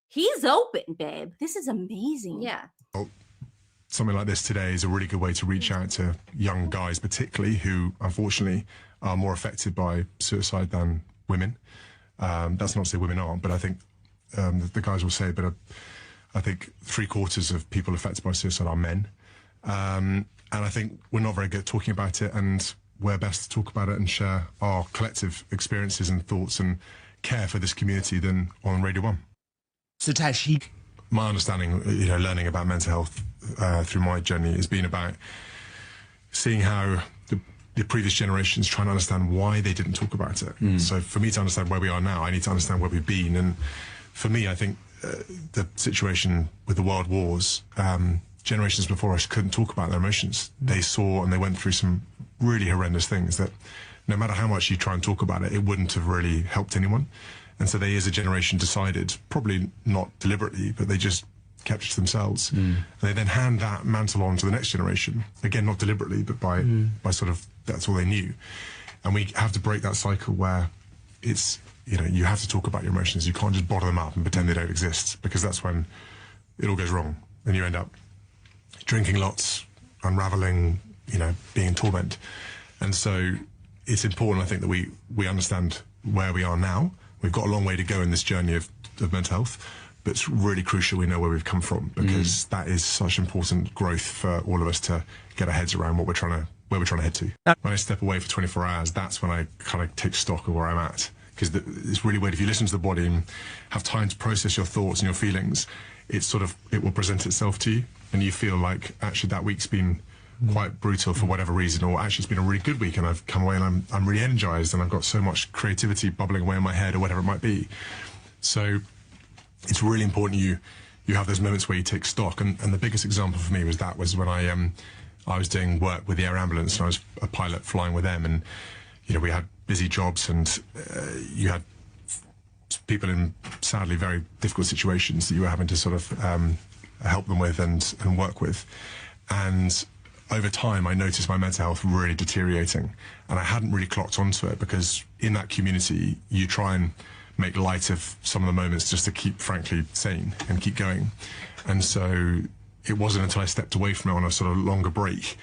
he's open, babe. This is amazing. Yeah. Something like this today is a really good way to reach out to young guys, particularly, who unfortunately are more affected by suicide than women. That's not to say women aren't, but I think the guys will say, but I think 3/4 of people affected by suicide are men. And I think we're not very good at talking about it, and we're best to talk about it and share our collective experiences and thoughts and care for this community than on Radio 1. So Tash, my understanding, learning about mental health through my journey has been about seeing how the previous generations trying to understand why they didn't talk about it. So for me to understand where we are now, I need to understand where we've been. And for me, I think the situation with the world wars, generations before us couldn't talk about their emotions. They saw and they went through some really horrendous things that no matter how much you try and talk about it, it wouldn't have really helped anyone. And so they, as a generation, decided, probably not deliberately, but they just kept it to themselves. And they then hand that mantle on to the next generation, again, not deliberately, but by sort of, that's all they knew. And we have to break that cycle where it's, you have to talk about your emotions. You can't just bottle them up and pretend they don't exist, because that's when it all goes wrong. And you end up drinking lots, unraveling, being in torment. And so it's important, I think, that we understand where we are now. We've got a long way to go in this journey of mental health, but it's really crucial we know where we've come from, because that is such important growth for all of us to get our heads around where we're trying to head to. When I step away for 24 hours, that's when I kind of take stock of where I'm at, because it's really weird. If you listen to the body and have time to process your thoughts and your feelings, it will present itself to you, and you feel like actually that week's been quite brutal for whatever reason, or actually it's been a really good week and I've come away and I'm really energized and I've got so much creativity bubbling away in my head, or whatever it might be. So it's really important you have those moments where you take stock, and the biggest example for me was when I was doing work with the air ambulance, and I was a pilot flying with them, and we had busy jobs, and you had people in sadly very difficult situations that you were having to sort of help them with and work with. And over time, I noticed my mental health really deteriorating, and I hadn't really clocked onto it, because in that community, you try and make light of some of the moments just to keep, frankly, sane and keep going. And so it wasn't until I stepped away from it on a sort of longer break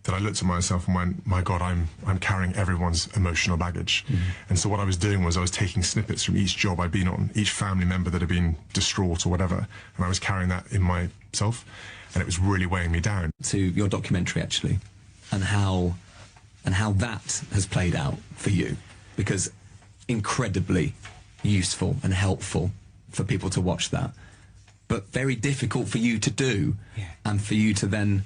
that I looked at myself and went, my God, I'm carrying everyone's emotional baggage. And so what I was doing was I was taking snippets from each job I'd been on, each family member that had been distraught or whatever, and I was carrying that in myself. And it was really weighing me down. To your documentary, actually, and how that has played out for you, because incredibly useful and helpful for people to watch that, but very difficult for you to do, and for you to then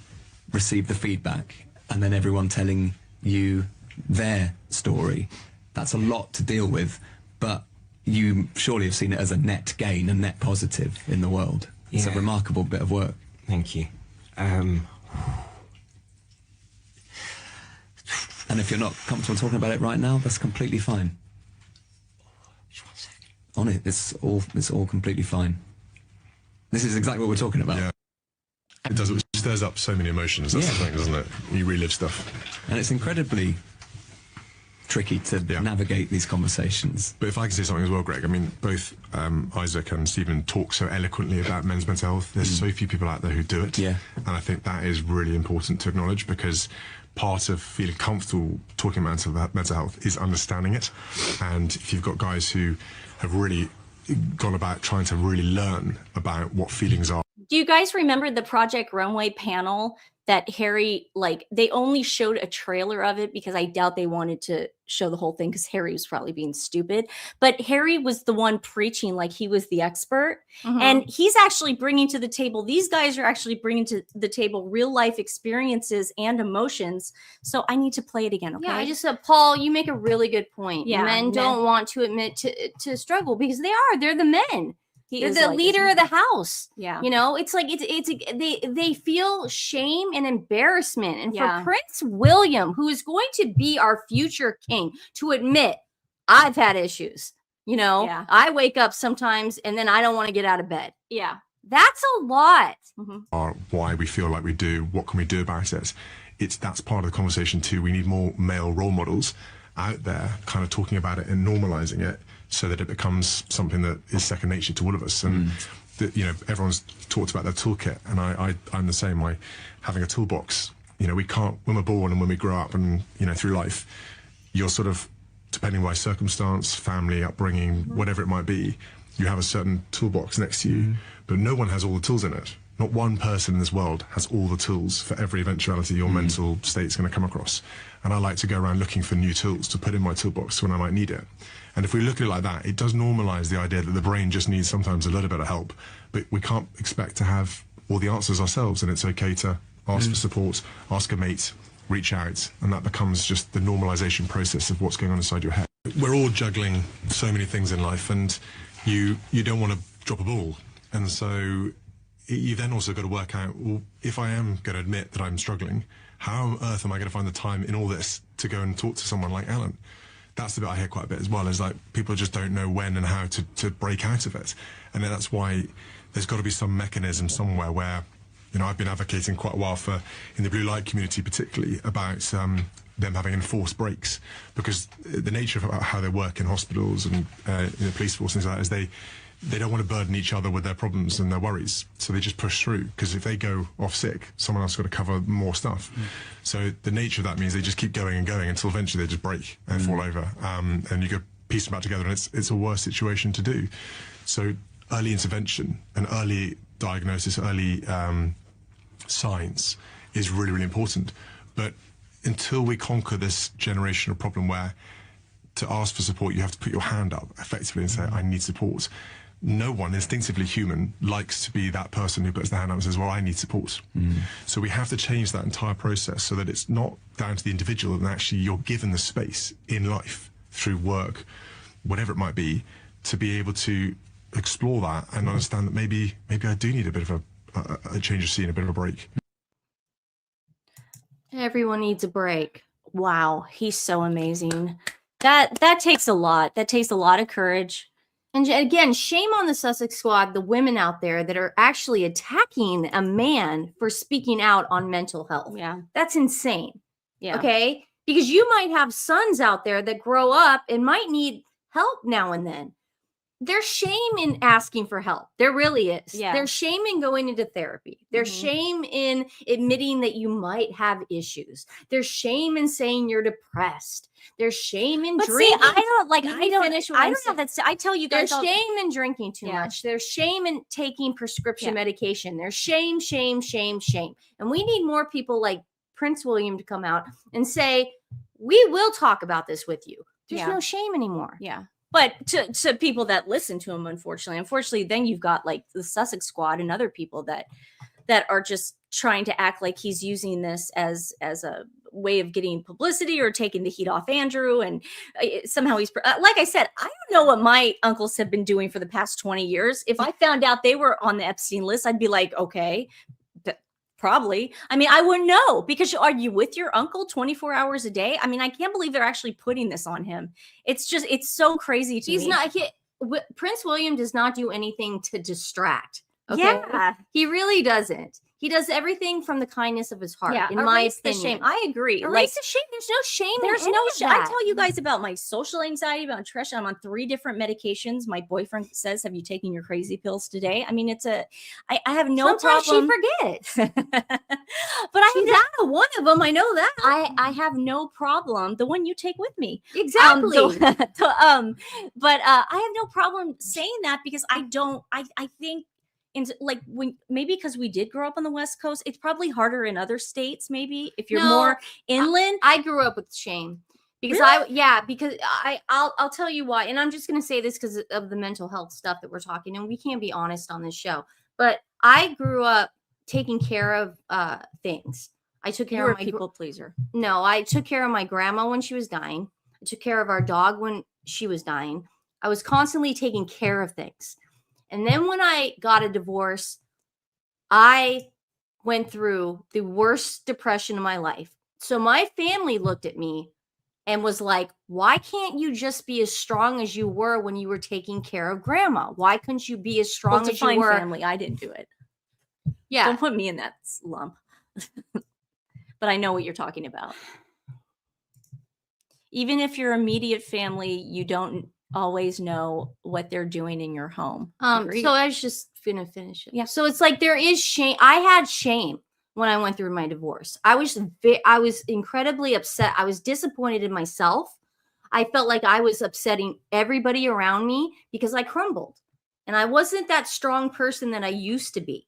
receive the feedback and then everyone telling you their story. That's a lot to deal with, but you surely have seen it as a net gain, a net positive in the world. It's a remarkable bit of work. Thank you. And if you're not comfortable talking about it right now, that's completely fine. Just 1 second. On it, it's all completely fine. This is exactly what we're talking about. Yeah. It does. It stirs up so many emotions. That's the thing, doesn't it? You relive stuff. And it's incredibly tricky to navigate these conversations. But if I can say something as well, Greg, I mean, both Isaac and Stephen talk so eloquently about men's mental health. There's so few people out there who do it. Yeah. And I think that is really important to acknowledge, because part of feeling comfortable talking about mental health is understanding it. And if you've got guys who have really gone about trying to really learn about what feelings are. Do you guys remember the Project Runway panel that Harry, like, they only showed a trailer of it because I doubt they wanted to show the whole thing because Harry was probably being stupid. But Harry was the one preaching like he was the expert. And he's actually bringing to the table, these guys are actually bringing to the table real life experiences and emotions. So I need to play it again, okay? Yeah, I just said, Paul, you make a really good point. Yeah, Men don't want to admit to struggle because they're the men. He They're is the like leader this. of the house. Yeah. You know, it's like they feel shame and embarrassment. And Yeah. for Prince William, who is going to be our future king, to admit, I've had issues. You know, Yeah. I wake up sometimes and then I don't want to get out of bed. Yeah. That's a lot. Are why we feel like we do. What can we do about it? That's part of the conversation too. We need more male role models out there, kind of talking about it and normalizing it, so that it becomes something that is second nature to all of us. And you know, everyone's talked about their toolkit, and I'm the same. Having a toolbox. You know, we can't, when we're born and when we grow up, and you know, through life, you're sort of, depending by circumstance, family, upbringing, whatever it might be, you have a certain toolbox next to you, but no one has all the tools in it. Not one person in this world has all the tools for every eventuality your mental state's going to come across. And I like to go around looking for new tools to put in my toolbox when I might need it. And if we look at it like that, it does normalize the idea that the brain just needs sometimes a little bit of help, but we can't expect to have all the answers ourselves. And it's okay to ask for support, ask a mate, reach out, and that becomes just the normalization process of what's going on inside your head. We're all juggling so many things in life, and you don't want to drop a ball. And so you then also got to work out, well, if I am going to admit that I'm struggling, how on earth am I going to find the time in all this to go and talk to someone like Alan? That's the bit I hear quite a bit as well, is like people just don't know when and how to break out of it. And then that's why there's got to be some mechanism somewhere where, you know, I've been advocating quite a while for, in the blue light community particularly, about them having enforced breaks, because the nature of how they work in hospitals and in the police force and things like that is they don't want to burden each other with their problems and their worries, so they just push through, because if they go off sick, someone else has got to cover more stuff. So the nature of that means they just keep going and going until eventually they just break and fall over, and you go piece them back together, and it's a worse situation to do. So early intervention and early diagnosis, early signs is really, really important. But until we conquer this generational problem where to ask for support, you have to put your hand up effectively and say, I need support. No one, instinctively human, likes to be that person who puts their hand up and says, well, I need support. So we have to change that entire process so that it's not down to the individual, and actually you're given the space in life through work, whatever it might be, to be able to explore that and understand that maybe I do need a bit of a change of scene, a bit of a break. Everyone needs a break. Wow, he's so amazing. That takes a lot. That takes a lot of courage. And again, shame on the Sussex Squad, the women out there that are actually attacking a man for speaking out on mental health. Yeah. That's insane. Yeah. Okay? Because you might have sons out there that grow up and might need help now and then. There's shame in asking for help. There really is. Yeah. There's shame in going into therapy. There's shame in admitting that you might have issues. There's shame in saying you're depressed. There's shame in But drinking. see, I don't like. Let I me don't. finish what I I'm don't have saying. that. I tell you guys. There's shame in drinking too Yeah. much. There's shame in taking prescription Yeah. medication. There's shame, shame, shame, shame. And we need more people like Prince William to come out and say, we will talk about this with you. There's Yeah. no shame anymore. Yeah. But to people that listen to him, unfortunately, then you've got like the Sussex Squad and other people that are just trying to act like he's using this as a way of getting publicity or taking the heat off Andrew. And somehow he's, like I said, I don't know what my uncles have been doing for the past 20 years. If I found out they were on the Epstein list, I'd be like, okay, probably. I mean, I wouldn't know, because are you with your uncle 24 hours a day? I mean, I can't believe they're actually putting this on him. It's so crazy to me. He's not, Prince William does not do anything to distract. Okay? Yeah. He really doesn't. He does everything from the kindness of his heart, in my opinion. Shame. I agree. Erase the shame. There's no shame. There's in no any of shame. I that. tell you guys about my social anxiety, about depression. I'm on 3 different medications. My boyfriend says, "Have you taken your crazy pills today?" I mean, I have no Sometimes problem. she forgets. But I She's out of one of them. I know that. I have no problem. The one you take with me. Exactly. But I have no problem saying that, because I think, like, when maybe because we did grow up on the West Coast, it's probably harder in other states. Maybe if you're more inland. I grew up with shame because I'll tell you why. And I'm just going to say this because of the mental health stuff that we're talking, and we can't be honest on this show, but I grew up taking care of things. I took care of my people pleaser. No, I took care of my grandma when she was dying. I took care of our dog when she was dying. I was constantly taking care of things. And then when I got a divorce, I went through the worst depression of my life. So my family looked at me and was like, why can't you just be as strong as you were when you were taking care of grandma? Why couldn't you be as strong as you were? Family. I didn't do it. Yeah. Don't put me in that lump. But I know what you're talking about. Even if your immediate family, you don't always know what they're doing in your home. So I was just gonna finish it. Yeah. So it's like there is shame. I had shame when I went through my divorce. I was incredibly upset. I was disappointed in myself. I felt like I was upsetting everybody around me because I crumbled, and I wasn't that strong person that I used to be.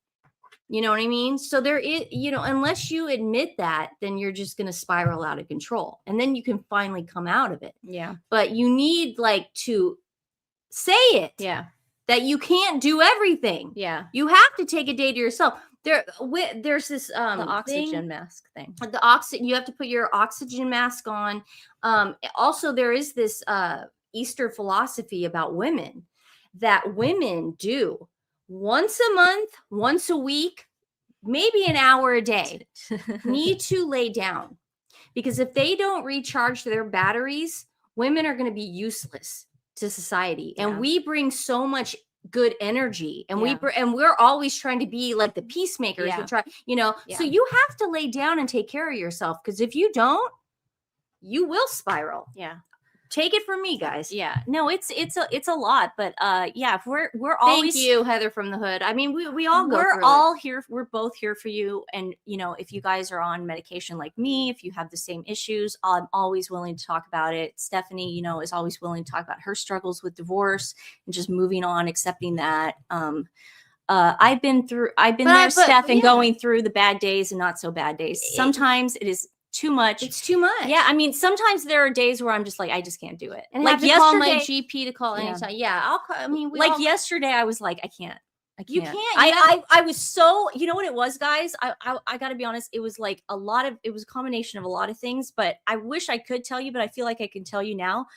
You know what I mean? So there is, unless you admit that, then you're just going to spiral out of control, and then you can finally come out of it. Yeah. But you need to say it. Yeah. That you can't do everything. Yeah. You have to take a day to yourself. There's this the oxygen mask thing. You have to put your oxygen mask on. Also, there is this Easter philosophy about women that women do once a month, once a week, maybe an hour a day, need to lay down. Because if they don't recharge their batteries, women are going to be useless to society. Yeah. And we bring so much good energy, and we're always trying to be like the peacemakers. Yeah. We try, so you have to lay down and take care of yourself, because if you don't, you will spiral. Yeah. Take it from me, guys. Yeah. No, it's a lot, but yeah, if we're always. Thank you, Heather from the Hood. I mean, we all go we're through all it. here. We're both here for you. And if you guys are on medication like me, if you have the same issues, I'm always willing to talk about it. Stephanie, is always willing to talk about her struggles with divorce and just moving on, accepting that. I've been there, Steph, and going through the bad days and not so bad days. Sometimes it is too much. It's too much. Yeah, I mean, sometimes there are days where I'm just like, I just can't do it. And like have to call my GP to call anytime. Yeah, I'll call. I mean, yesterday, I was like, I can't. You can't. I was so. You know what it was, guys? I got to be honest. It was like it was a combination of a lot of things. But I wish I could tell you, but I feel like I can tell you now.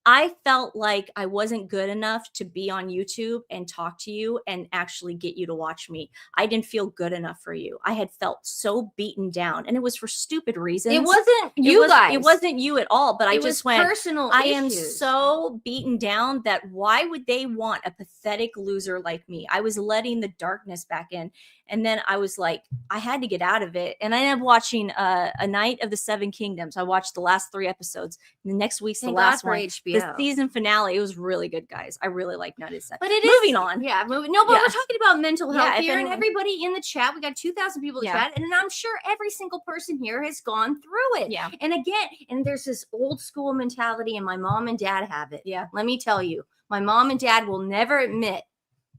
I felt like I wasn't good enough to be on YouTube and talk to you and actually get you to watch me. I didn't feel good enough for you. I had felt so beaten down, and it was for stupid reasons. It wasn't you guys. It wasn't you at all, but I just went, personal I issues. am so beaten down that why would they want a pathetic loser like me? I was letting the darkness back in. And then I was like, I had to get out of it. And I ended up watching A Night of the Seven Kingdoms. I watched the last 3 episodes. And the next week's the last one. HBO. The season finale. It was really good, guys. I really like Night of the Seven. But it moving is, on. Yeah, moving. No, but we're talking about mental health here, and anyone, everybody in the chat. We got 2,000 people in the chat, and I'm sure every single person here has gone through it. Yeah. And again, and there's this old school mentality, and my mom and dad have it. Yeah. Let me tell you, my mom and dad will never admit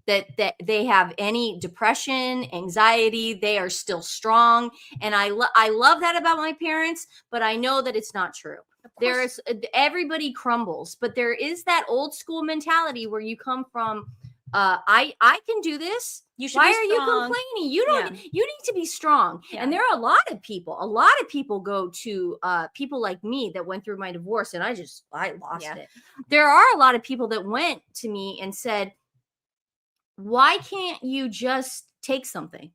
that they have any depression, anxiety. They are still strong. And I love that about my parents, but I know that it's not true. Everybody crumbles, but there is that old school mentality where you come from I can do this. You should Why be are you strong. complaining? You don't. You need to be strong. Yeah. And there are a lot of people go to people like me that went through my divorce, and I lost Yeah. it. There are a lot of people that went to me and said, why can't you just take something?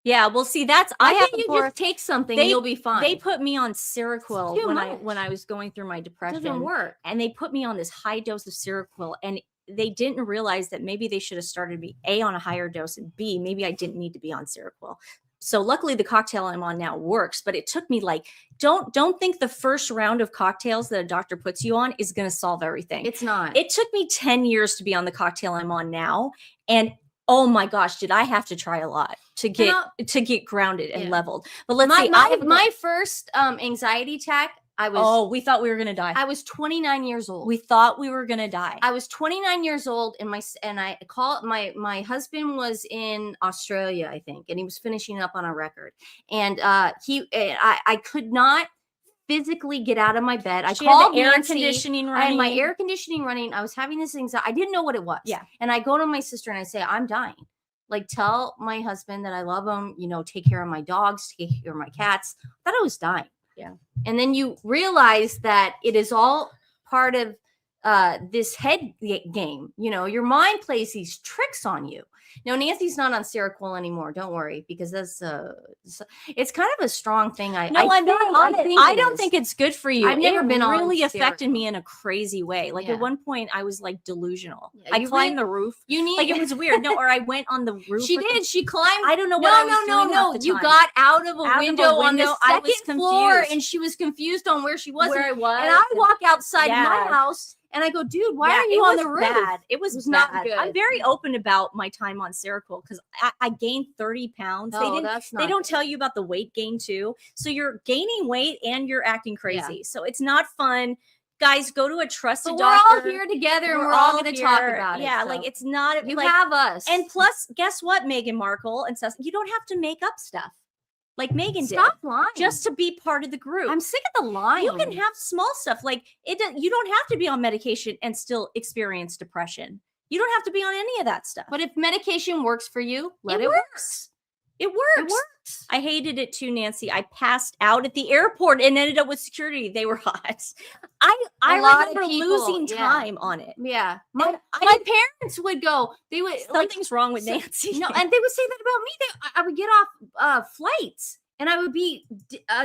Yeah, well, see, that's Why I have can't you before. just take something They- and you'll be fine? They put me on Seroquel Too when I much. was going through my It depression. doesn't work. And they put me on this high dose of Seroquel, and they didn't realize that maybe they should have started me A, on a higher dose, and B, maybe I didn't need to be on Seroquel. So luckily the cocktail I'm on now works, but it took me like, don't think the first round of cocktails that a doctor puts you on is going to solve everything. It's not. It took me 10 years to be on the cocktail I'm on now, and oh my gosh, did I have to try a lot to get grounded and Yeah. leveled. But let's see, my first anxiety attack, we thought we were gonna die. I was 29 years old. We thought we were gonna die. I was 29 years old, and my husband was in Australia, I think, and he was finishing up on a record, and I could not physically get out of my bed. I She had called the air Nancy. conditioning I had my running. air conditioning running. I was having this anxiety. I didn't know what it was. Yeah. And I go to my sister and I say, I'm dying. Like, tell my husband that I love him, take care of my dogs, take care of my cats. I thought I was dying. Yeah. And then you realize that it is all part of this head game. Your mind plays these tricks on you. No, Nancy's not on Seroquel anymore. Don't worry, because that's it's kind of a strong thing. I'm not on it. I don't think it's good for you. I've never been on really affected Seroquel. me in a crazy way. Like Yeah. at one point I was like delusional. Yeah, I you climbed really- the roof. You need Like it was weird. No, or I went on the roof. She with the- did. She climbed. I don't know what I was doing half the You time. got out of a window on the I was second floor, confused. and she was confused on where she was. where I was. And I walk outside Yeah. my house, and I go, dude, why Yeah, are you it on was the roof? Bad. It was not bad. good. I'm very open about my time on Seroquel because I gained 30 pounds. No, that's not they don't good. tell you about the weight gain too. So you're gaining weight and you're acting crazy. So it's not fun. Guys, go to a trusted But we're all doctor. here together, and we're all going to talk here. about it. Yeah, so. like it's not you like, have us. and plus, guess what, Meghan Markle and stuff, you don't have to make up stuff like Meghan stop did lying. just to be part of the group. I'm sick of the lying. You can have small stuff like it. You don't have to be on medication and still experience depression. You don't have to be on any of that stuff. But if medication works for you, let it it work. works. It works. It works. I hated it too, Nancy. I passed out at the airport and ended up with security. They were hot. I lot of remember people, losing yeah. time on it. Yeah. And My parents would go. They would like Something's wrong with Nancy. no, and they would say that about me. I would get off flights and I would be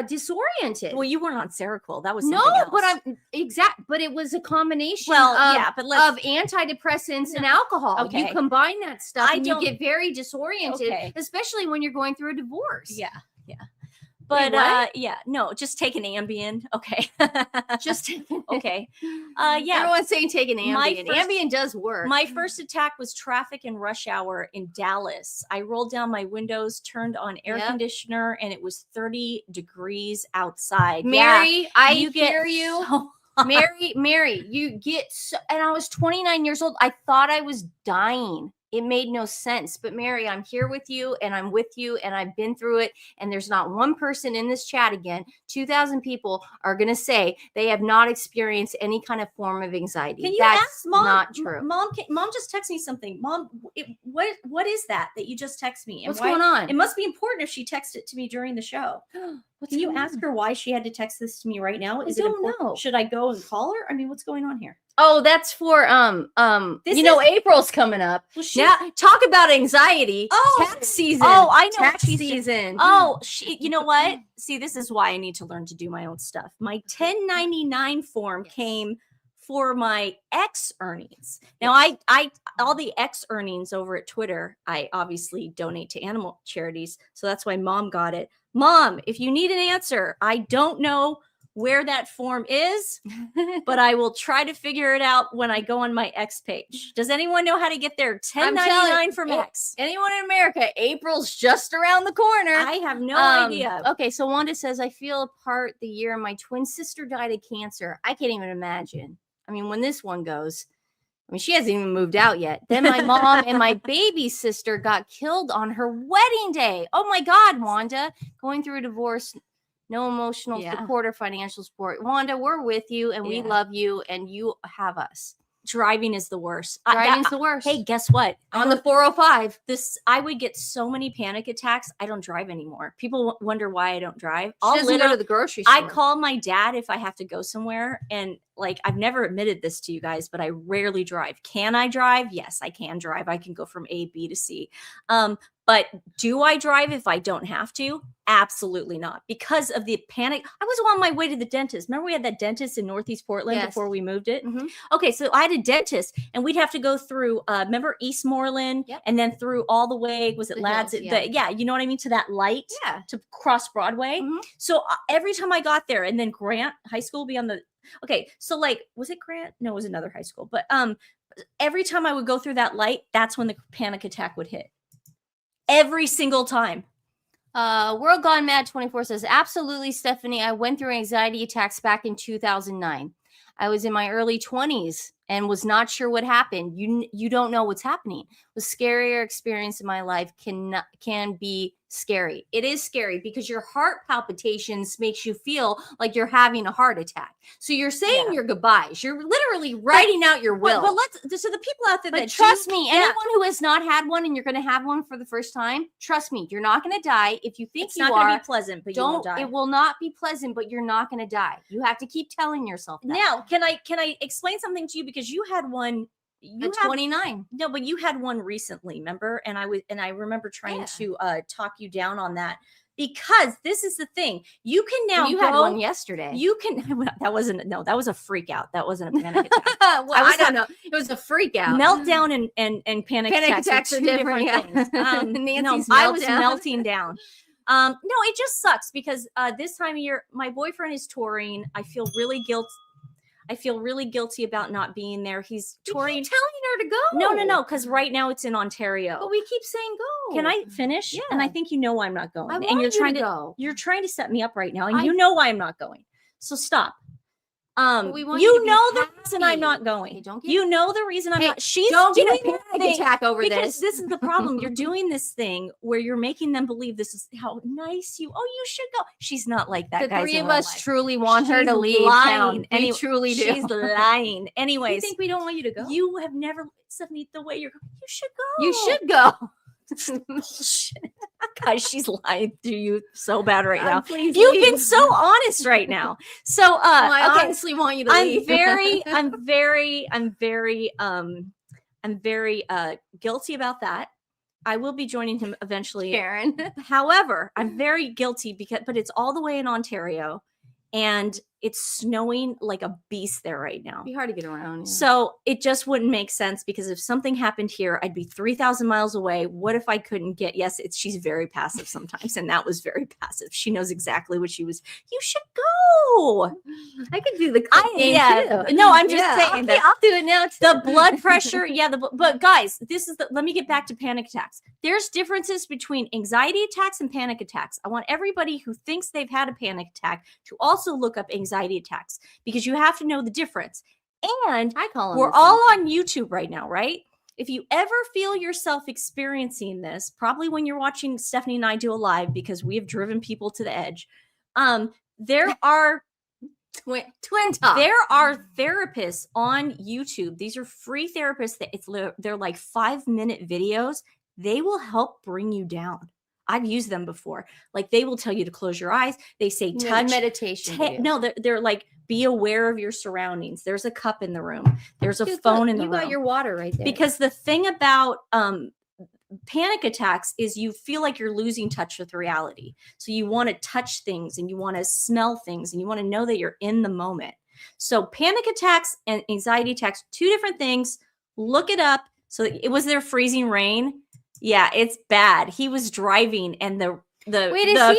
disoriented. Well, you weren't on Seroquel. That was No, something else. but but it was a combination Well, of, yeah, but let's- of antidepressants and alcohol. You Okay. combine that stuff and you don't- get very disoriented, Okay. especially when you're going through a divorce. Yeah. But what? yeah, no, just take an Ambien. Okay. Just okay. Yeah. everyone's saying take an Ambien. My first- Ambien does work. My first attack was traffic and rush hour in Dallas. I rolled down my windows, turned on air Yep. conditioner, and it was 30 degrees outside. Mary, I you get hear you. so- Mary, you get so, and I was 29 years old. I thought I was dying. It made no sense. But Mary, I'm here with you and I'm with you and I've been through it. And there's not one person in this chat again. 2,000 people are going to say they have not experienced any kind of form of anxiety. Can you That's ask Mom? not true. Mom just text me something. Mom, what is that you just text me? And What's why- going on? It must be important if she texted it to me during the show. Can you ask her why she had to text this to me right now? Is it don't important? know. Should I go and call her? I mean, what's going on here? Oh, that's for This April's coming up. Well, she, Now, talk about anxiety. Oh. Tax season. Oh, I know what Tax she's doing. season. Oh, you know what? See, this is why I need to learn to do my own stuff. My 1099 form came for my X earnings. Now, I all the X earnings over at Twitter, I obviously donate to animal charities. So that's why Mom got it. Mom, if you need an answer, I don't know where that form is, but I will try to figure it out when I go on my X page. Does anyone know how to get their 1099 from X? Anyone in America, April's just around the corner. I have no idea. Okay, so Wanda says, I feel apart the year my twin sister died of cancer. I can't even imagine. I mean, when this one goes, I mean, she hasn't even moved out yet. Then my mom and my baby sister got killed on her wedding day. Oh my God, Wanda, going through a divorce, no emotional support or financial support. Wanda, we're with you and we Yeah. love you and you have us. driving is the worst. Driving's the worst. Hey, guess what? On the 405. I would get so many panic attacks. I don't drive anymore. People wonder why I don't drive. She doesn't go to the grocery store. I call my dad if I have to go somewhere, and like I've never admitted this to you guys, but I rarely drive. Can I drive? Yes, I can drive. I can go from A, B to C. But do I drive if I don't have to? Absolutely not, because of the panic. I was on my way to the dentist. Remember we had that dentist in Northeast Portland before we moved it? Mhm. Okay, so I had a dentist, and we'd have to go through, remember Eastmoreland, and then through all the way, was it The Lads? hills, You know what I mean? To that light, to cross Broadway. Mhm. So every time I got there, and then Grant High School would be on the, okay, so like, was it Grant? No, it was another high school. But every time I would go through that light, that's when the panic attack would hit. Every single time. World Gone Mad 24 says, absolutely, Stephanie. I went through anxiety attacks back in 2009. I was in my early 20s and was not sure what happened. You don't know what's happening. The scarier experience in my life can be scary. It is scary because your heart palpitations makes you feel like you're having a heart attack. So you're saying your goodbyes. You're literally writing out your will. But so the people out there But that trust me, anyone who has not had one and you're going to have one for the first time, trust me, you're not going to die. If you think it's you not are, going to be pleasant, but you won't die. It will not be pleasant, but you're not going to die. You have to keep telling yourself that. Now, can I explain something to you, because you had one. At 29. No, but you had one recently, remember? And I remember trying to talk you down on that, because this is the thing. You can now You had one yesterday. You can that was a freak out. That wasn't a panic attack. Well, I don't know. It was a freak out. Meltdown and panic attacks are two different things. Nancy's I was meltdown. melting down. No, it just sucks because this time of year, my boyfriend is touring. I feel really guilty about not being there. He's touring. You keep telling her to go. No, because right now it's in Ontario. But we keep saying go. Can I finish? Yeah. And I think you know why I'm not going. I And want you're you trying to go. You're trying to set me up right now, and you know why I'm not going. So stop. We want you You to be know the reason I'm happy. not going. Okay, don't get- You know the reason I'm not. She's Don't get doing a this panic thing attack over because this. this is the problem. You're doing this thing where you're making them believe this is how nice you. Oh, you should go. She's not like that. The guys, three in of real us life. truly want her She's to leave lying. town. We truly do. She's lying. You Anyways, think we don't want you to go? you have never, Stephanie, the way you're going. You should go. You should go. Bullshit. Guys, she's lying to you so bad right now. Please You've leave. been so honest right now. So I okay, honestly want you to I'm leave. I'm very guilty about that. I will be joining him eventually. Karen. However, I'm very guilty but it's all the way in Ontario, and it's snowing like a beast there right now. It'd be hard to get around. Yeah. So it just wouldn't make sense, because if something happened here, I'd be 3,000 miles away. What if I couldn't get? Yes, she's very passive sometimes, and that was very passive. She knows exactly what she was. You should go. I could do the game too. No, I'm just saying that I'll do it now. Too. the blood pressure. But guys, let me get back to panic attacks. There's differences between anxiety attacks and panic attacks. I want everybody who thinks they've had a panic attack to also look up anxiety attacks, because you have to know the difference. And I call them. we're all on YouTube right now, right? If you ever feel yourself experiencing this, probably when you're watching Stephanie and I do a live, because we have driven people to the edge. There are twin talk. there are therapists on YouTube. These are free therapists they're like 5-minute videos. They will help bring you down. I've used them before. Like, they will tell you to close your eyes. They say touch. Meditation. No, they're like, be aware of your surroundings. There's a cup in the room. There's a phone in the room. You got your water right there. Because the thing about panic attacks is you feel like you're losing touch with reality. So you want to touch things, and you want to smell things, and you want to know that you're in the moment. So panic attacks and anxiety attacks, two different things. Look it up. So it was there freezing rain. Yeah, it's bad. He was driving, and the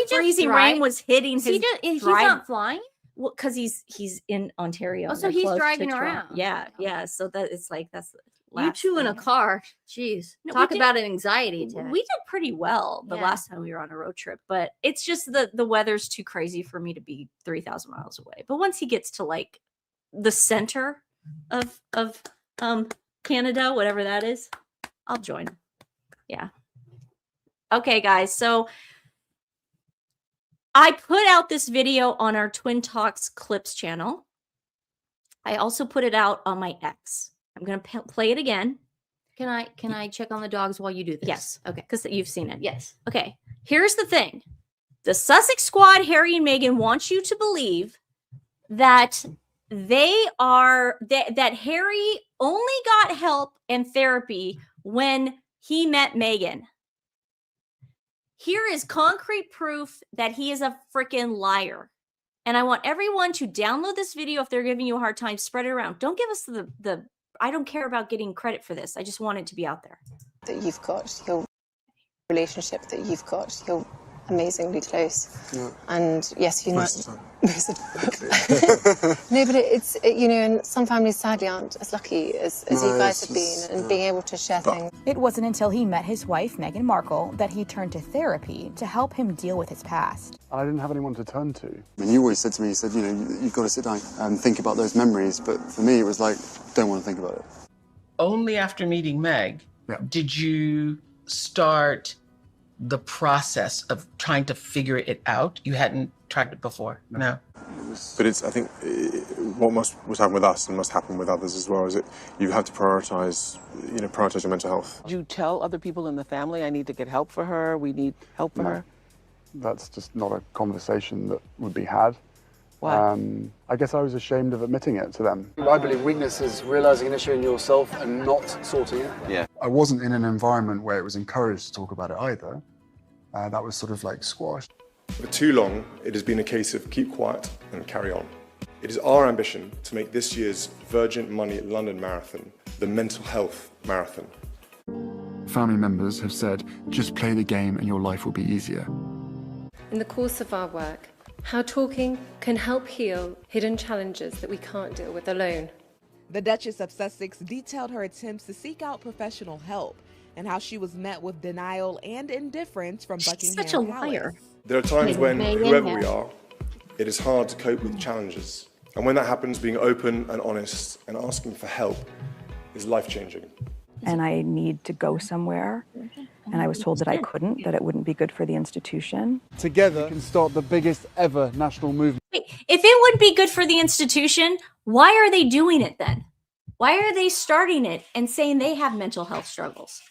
freezing rain was hitting his he's not flying? Well, because he's in Ontario. Oh, so They're he's close to driving Toronto. around. Yeah, yeah. So that it's like that's the You last two in a thing. car. Jeez. No, Talk we did- about an anxiety attack. We did pretty well the Yeah. last time we were on a road trip, but it's just the weather's too crazy for me to be 3,000 miles away. But once he gets to like the center of Canada, whatever that is, I'll join him. Yeah. Okay, guys. So I put out this video on our Twin Talks Clips channel. I also put it out on my X. I'm going to play it again. Can I check on the dogs while you do this? Yes. Okay. Because you've seen it. Yes. Okay. Here's the thing. The Sussex squad, Harry and Meghan, wants you to believe that that Harry only got help and therapy when he met Meghan. Here is concrete proof that he is a freaking liar. And I want everyone to download this video if they're giving you a hard time, spread it around. Don't give us the I don't care about getting credit for this. I just want it to be out there. That you've got, your relationship that you've got, you're amazingly close. Yeah. And yes, you're not. No, but it's you know, and some families sadly aren't as lucky as you guys have been, and being able to share things. It wasn't until he met his wife, Meghan Markle, that he turned to therapy to help him deal with his past. I didn't have anyone to turn to. I mean, you always said to me, you said, you know, you've got to sit down and think about those memories. But for me, it was like, don't want to think about it. Only after meeting Meg did you start the process of trying to figure it out. You hadn't tried it before. No. But I think what was happening with us and must happen with others as well is that you have to prioritize your mental health. Did you tell other people in the family, I need to get help for her, we need help for her? That's just not a conversation that would be had. Why? I guess I was ashamed of admitting it to them. I believe weakness is realizing an issue in yourself and not sorting it. Yeah. I wasn't in an environment where it was encouraged to talk about it either. That was sort of like squashed. For too long, it has been a case of keep quiet and carry on. It is our ambition to make this year's Virgin Money London Marathon the mental health marathon. Family members have said, just play the game and your life will be easier. In the course of our work, how talking can help heal hidden challenges that we can't deal with alone. The Duchess of Sussex detailed her attempts to seek out professional help and how she was met with denial and indifference from Buckingham Palace. Such a liar. There are times when, whoever we are, it is hard to cope with challenges. And when that happens, being open and honest and asking for help is life-changing. And I need to go somewhere. And I was told that I couldn't, that it wouldn't be good for the institution. Together, we can start the biggest ever national movement. Wait, if it would be good for the institution, why are they doing it then? Why are they starting it and saying they have mental health struggles?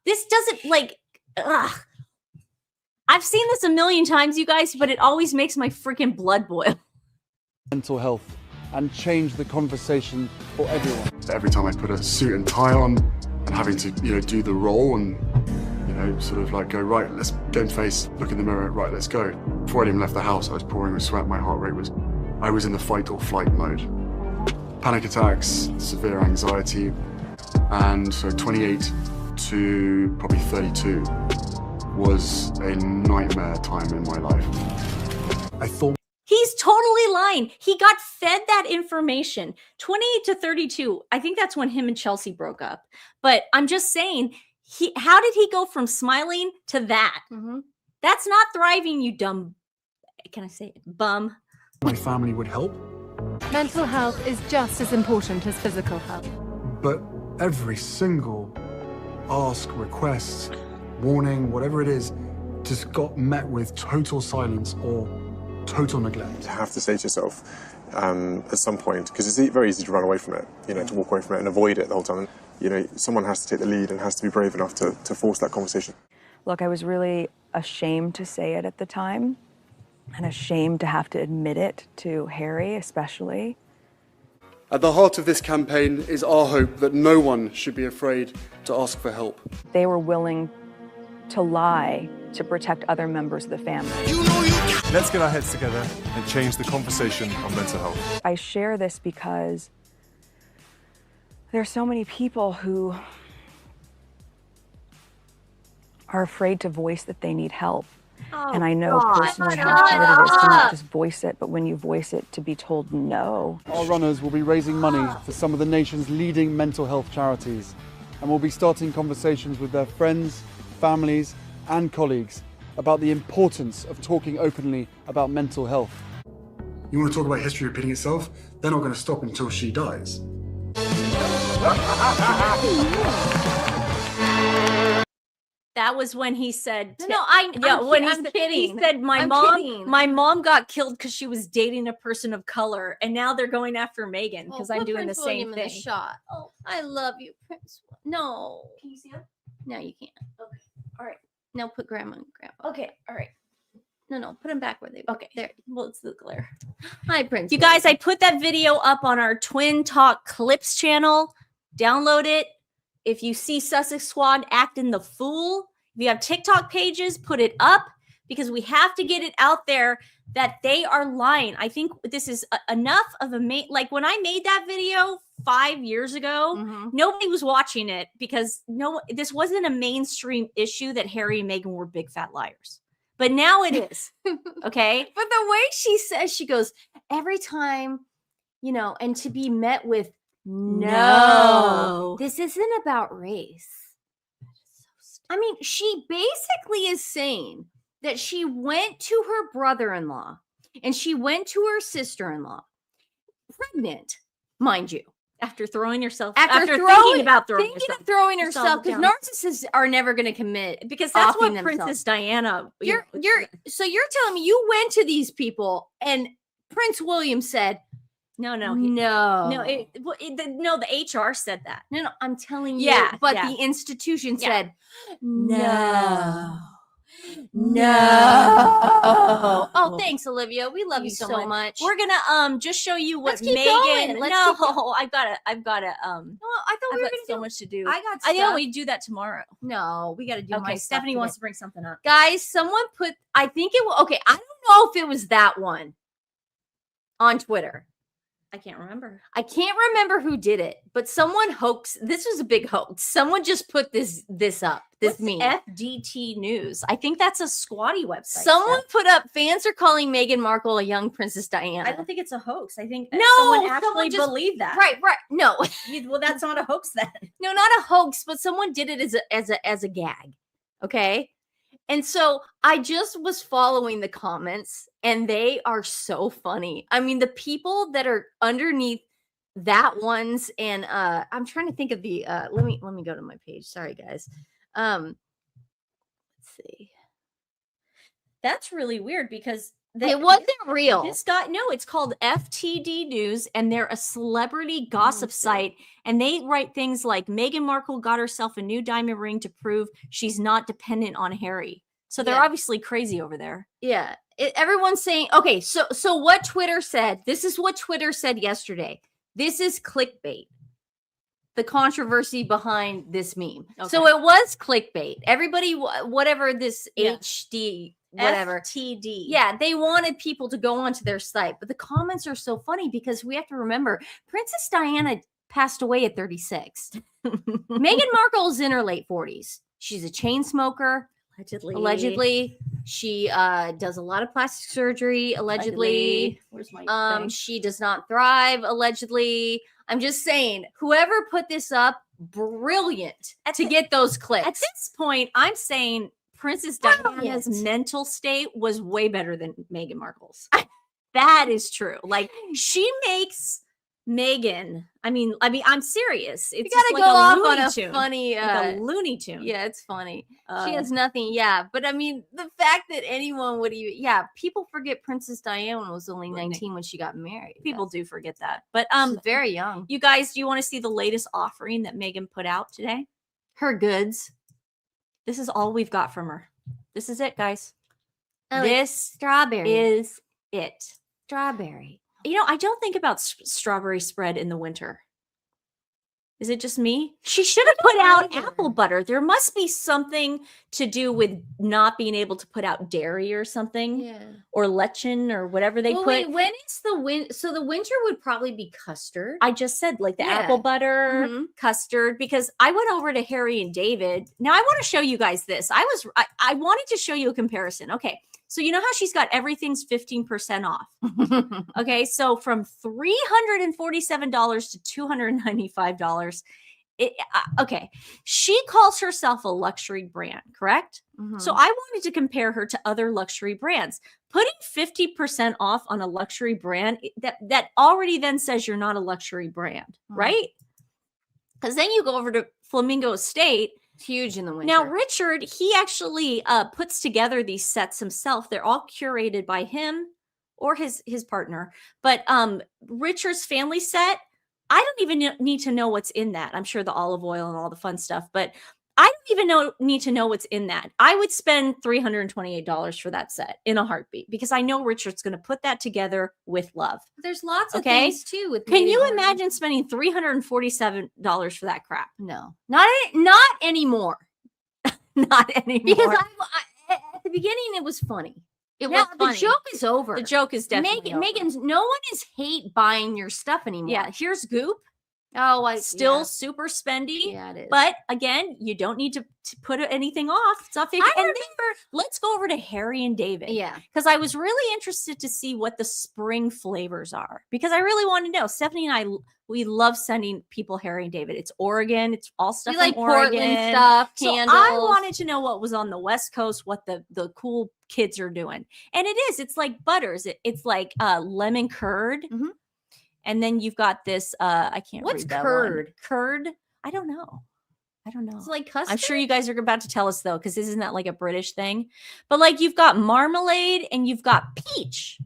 This doesn't, like, ugh. I've seen this a million times, you guys, but it always makes my freaking blood boil. Mental health and change the conversation for everyone. Every time I put a suit and tie on and having to, do the role and, sort of like go, right, let's go and face, look in the mirror, right, let's go. Before I even left the house, I was pouring with sweat, my heart rate I was in the fight or flight mode. Panic attacks, severe anxiety, and so 28 to probably 32 was a nightmare time in my life. I thought he's totally lying. He got fed that information. 28 to 32. I think that's when him and Chelsea broke up. But I'm just saying, how did he go from smiling to that? Mm-hmm. That's not thriving, you dumb, can I say it, bum. My family would help. Mental health is just as important as physical health. But every single ask, request, warning, whatever it is, just got met with total silence or total neglect. You have to say to yourself at some point, because it's very easy to run away from it, to walk away from it and avoid it the whole time. Someone has to take the lead and has to be brave enough to force that conversation. Look, I was really ashamed to say it at the time and ashamed to have to admit it to Harry, especially. At the heart of this campaign is our hope that no one should be afraid to ask for help. They were willing to lie to protect other members of the family. Let's get our heads together and change the conversation on mental health. I share this because there are so many people who are afraid to voice that they need help. And I know personally how hard it is to not just voice it, but when you voice it, to be told no. Our runners will be raising money for some of the nation's leading mental health charities, and will be starting conversations with their friends, families, and colleagues about the importance of talking openly about mental health. You want to talk about history repeating itself? They're not going to stop until she dies. That was when he said, No, I'm kidding. He said, my mom got killed because she was dating a person of color, and now they're going after Meghan because I'm doing Prince the same William thing. in the shot. Oh, I love you, Prince. No. Can you see him? No, you can't. Okay. All right. No, put grandma and grandpa. Okay. All right. No, put them back where they were. Okay. There. Well, it's the glare. Hi, Prince. You guys, I put that video up on our TWiN Talk Clips channel. Download it. If you see Sussex Squad acting the fool, if you have TikTok pages, put it up because we have to get it out there that they are lying. I think this is enough of a like when I made that video 5 years ago, nobody was watching it because this wasn't a mainstream issue that Harry and Meghan were big fat liars. But now it is. Okay. But the way she says, she goes, every time, and to be met with, no, this isn't about race. I mean, she basically is saying that she went to her brother-in-law and she went to her sister-in-law, pregnant, mind you. After throwing yourself, thinking about throwing herself, because narcissists are never going to commit, because that's what themselves. Princess Diana. You're telling me you went to these people and Prince William said, no, the HR said that. No, I'm telling you. But the institution said, no. Oh, thanks, Olivia. We love you so much. We're gonna just show you what Meghan. I've gotta. I thought we were gonna so much to do. I got stuff. I know we do that tomorrow. No, we got to do. Okay, Stephanie wants to bring something up. Guys, someone put. I think it was okay. I don't know if it was that one on Twitter. I can't remember. I can't remember who did it, but someone hoaxed. This was a big hoax. Someone just put this up. This meme. FDT News. I think that's a squatty website. Someone put up, fans are calling Meghan Markle a young Princess Diana. I don't think it's a hoax. I think someone actually believed that. Right. No. Well, that's not a hoax then. No, not a hoax, but someone did it as a gag. Okay. And so I just was following the comments and they are so funny. I mean, the people that are underneath that ones, and I'm trying to think of the let me go to my page. Sorry, guys. Let's see. That's really weird because it wasn't real. This guy, no, it's called FTD News, and they're a celebrity gossip site. And they write things like Meghan Markle got herself a new diamond ring to prove she's not dependent on Harry. So they're obviously crazy over there. Yeah. Everyone's saying, okay, so what Twitter said, this is what Twitter said yesterday. This is clickbait. The controversy behind this meme. Okay. So it was clickbait. Everybody, whatever this HD, whatever. FTD. Yeah, they wanted people to go onto their site. But the comments are so funny because we have to remember, Princess Diana passed away at 36. Meghan Markle is in her late 40s. She's a chain smoker. Allegedly. She does a lot of plastic surgery. Allegedly. Where's my thing? She does not thrive. Allegedly. I'm just saying, whoever put this up, brilliant to get those clicks. At this point, I'm saying Princess Diana's mental state was way better than Meghan Markle's. That is true. Like, she makes Meghan. I mean, I'm serious. It's you gotta like go off Looney on a Tune. funny, like a Looney Tune. Yeah, it's funny. She has nothing. Yeah, but I mean, the fact that anyone would even, people forget Princess Diana was only 19 when she got married. People do forget that, but she's very young. You guys, do you want to see the latest offering that Meghan put out today? Her goods. This is all we've got from her. This is it, guys. This strawberry is it. Strawberry. You know, I don't think about strawberry spread in the winter. Is it just me? She should have put out apple butter. There must be something to do with not being able to put out dairy or something, or lectin or whatever they put. Wait, when is the winter? So the winter would probably be custard. I just said like the apple butter, custard, because I went over to Harry and David. Now I want to show you guys this. I wanted to show you a comparison. Okay. So you know how she's got everything's 15% off. Okay, so from $347 to $295. Okay, she calls herself a luxury brand, correct? So I wanted to compare her to other luxury brands. Putting 50% off on a luxury brand, that already then says you're not a luxury brand, right? Because then you go over to Flamingo Estate huge in the winter. Now, Richard, he actually puts together these sets himself. They're all curated by him or his partner. But Richard's family set, I don't even need to know what's in that. I'm sure the olive oil and all the fun stuff, but I don't even need to know what's in that. I would spend $328 for that set in a heartbeat because I know Richard's going to put that together with love. There's lots of things too. With Can you Meghan. imagine spending $347 for that crap? No, not anymore. Not anymore. Because I at the beginning it was funny. It Now, was funny. the joke is over. The joke is definitely over. Megan's. No one is hate buying your stuff anymore. Yeah, here's Goop. Oh, still super spendy. Yeah, it is. But again, you don't need to put anything off. It's not fake. And then let's go over to Harry and David. Yeah. Because I was really interested to see what the spring flavors are. Because I really want to know. Stephanie and I, we love sending people Harry and David. It's Oregon. It's all stuff We like from Oregon. Portland stuff, So candles. I wanted to know what was on the West Coast, what the cool kids are doing. And it is. It's like butters. It's like lemon curd. Mm-hmm. And then you've got this, I can't What's read that curd? one. Curd? I don't know. It's like custard. I'm sure you guys are about to tell us though, because isn't that like a British thing? But like you've got marmalade and you've got peach.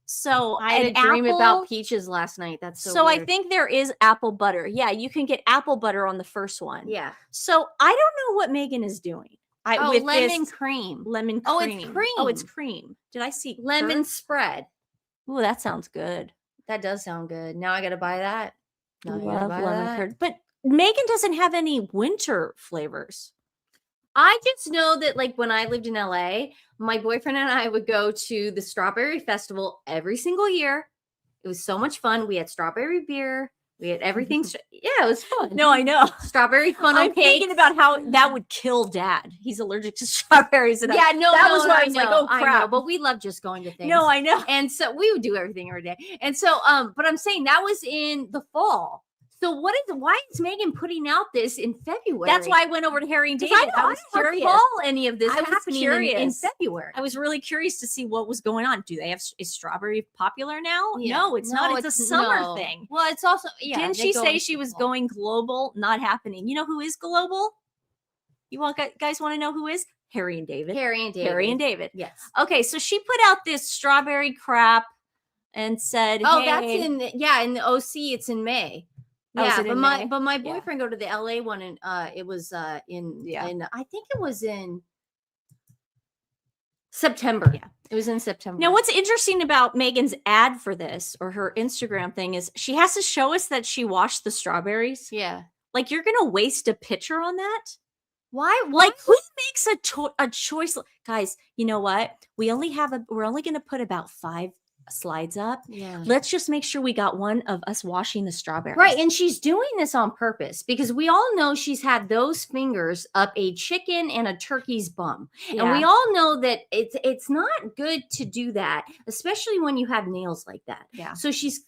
So I had a dream about peaches last night. That's so I weird. think there is apple butter. Yeah, you can get apple butter on the first one. Yeah. So I don't know what Meghan is doing. With lemon cream. Lemon cream. Oh, it's cream. Oh, it's cream. Did I see Lemon curd? spread. Ooh, that sounds good. That does sound good. Now I got to buy that. Now I gotta Love buy lemon that. curd. But Meghan doesn't have any winter flavors. I just know that like when I lived in LA, my boyfriend and I would go to the Strawberry Festival every single year. It was so much fun. We had strawberry beer. We had everything. Yeah, it was fun. No, I know. Strawberry funnel I'm cakes. thinking about how that would kill Dad. He's allergic to strawberries. And Yeah, no, that no, was why I I was know, like, oh I know, crap. but we love just going to things. No, I know. And so we would do everything every day. And so, but I'm saying that was in the fall. So why is Meghan putting out this in February? That's why I went over to Harry and 'Cause David. I was don't curious. recall any of this I was happening in curious. February. I was really curious to see what was going on. Do they have is strawberry popular now? Yeah. No, it's not. It's a summer no. thing. Well, it's also Didn't she say she was going global? Not happening. You know who is global? You guys want to know who is? Harry and David. Harry and David. Harry and David. Yes. Okay, so she put out this strawberry crap and said, Oh, hey, that's in the OC. It's in May. Oh, is Yeah, it in May? but my Yeah. boyfriend go to the LA one and it was in I think it was in September. Yeah. It was in September. Now, what's interesting about Meghan's ad for this or her Instagram thing is she has to show us that she washed the strawberries. Yeah. Like, you're going to waste a picture on that? Why? Like, who makes a choice? Guys, you know what? We're only going to put about 5 slides up. Yeah. Let's just make sure we got one of us washing the strawberries. Right, and she's doing this on purpose because we all know she's had those fingers up a chicken and a turkey's bum. Yeah. And we all know that it's not good to do that, especially when you have nails like that. Yeah. So she's